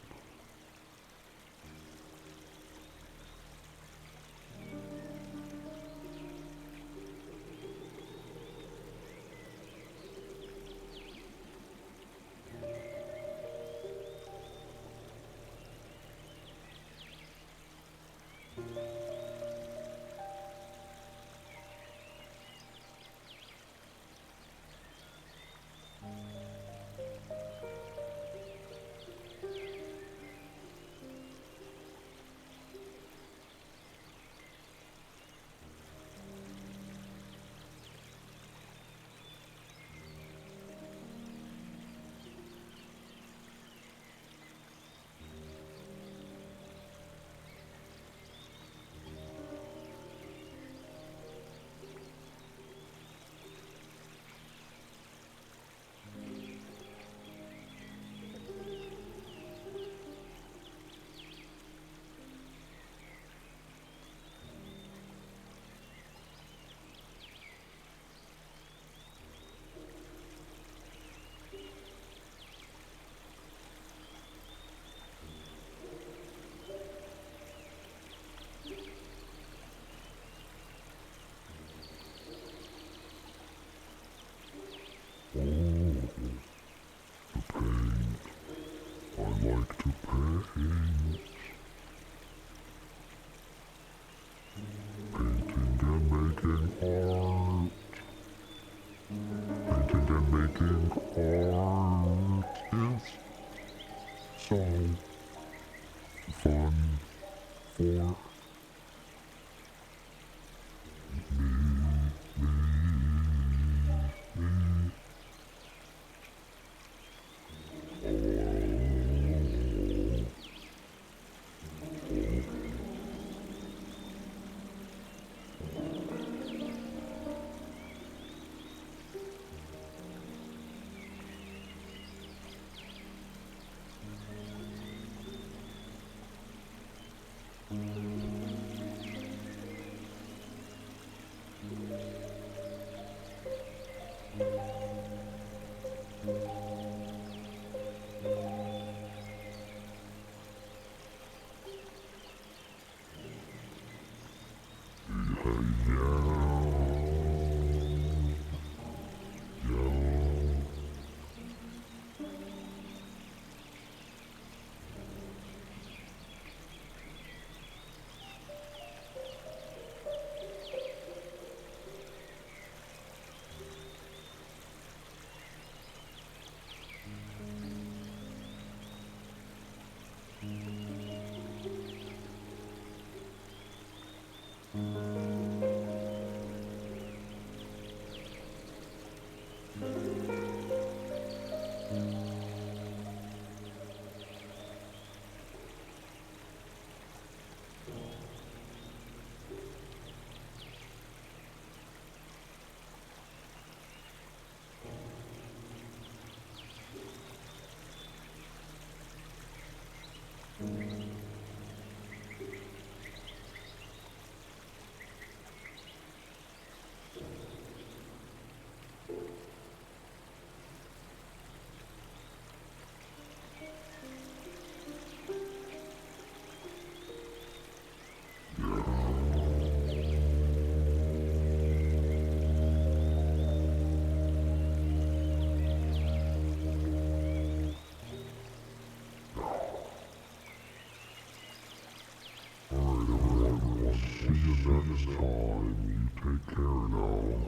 Next time, you take care now.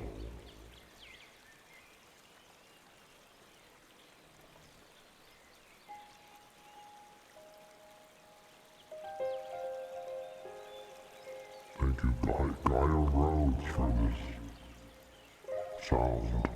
Thank you, Gaia Rhodes, for this sound.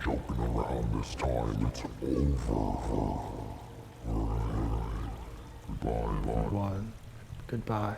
joking around this time. It's over. Alright. Goodbye. One. Goodbye.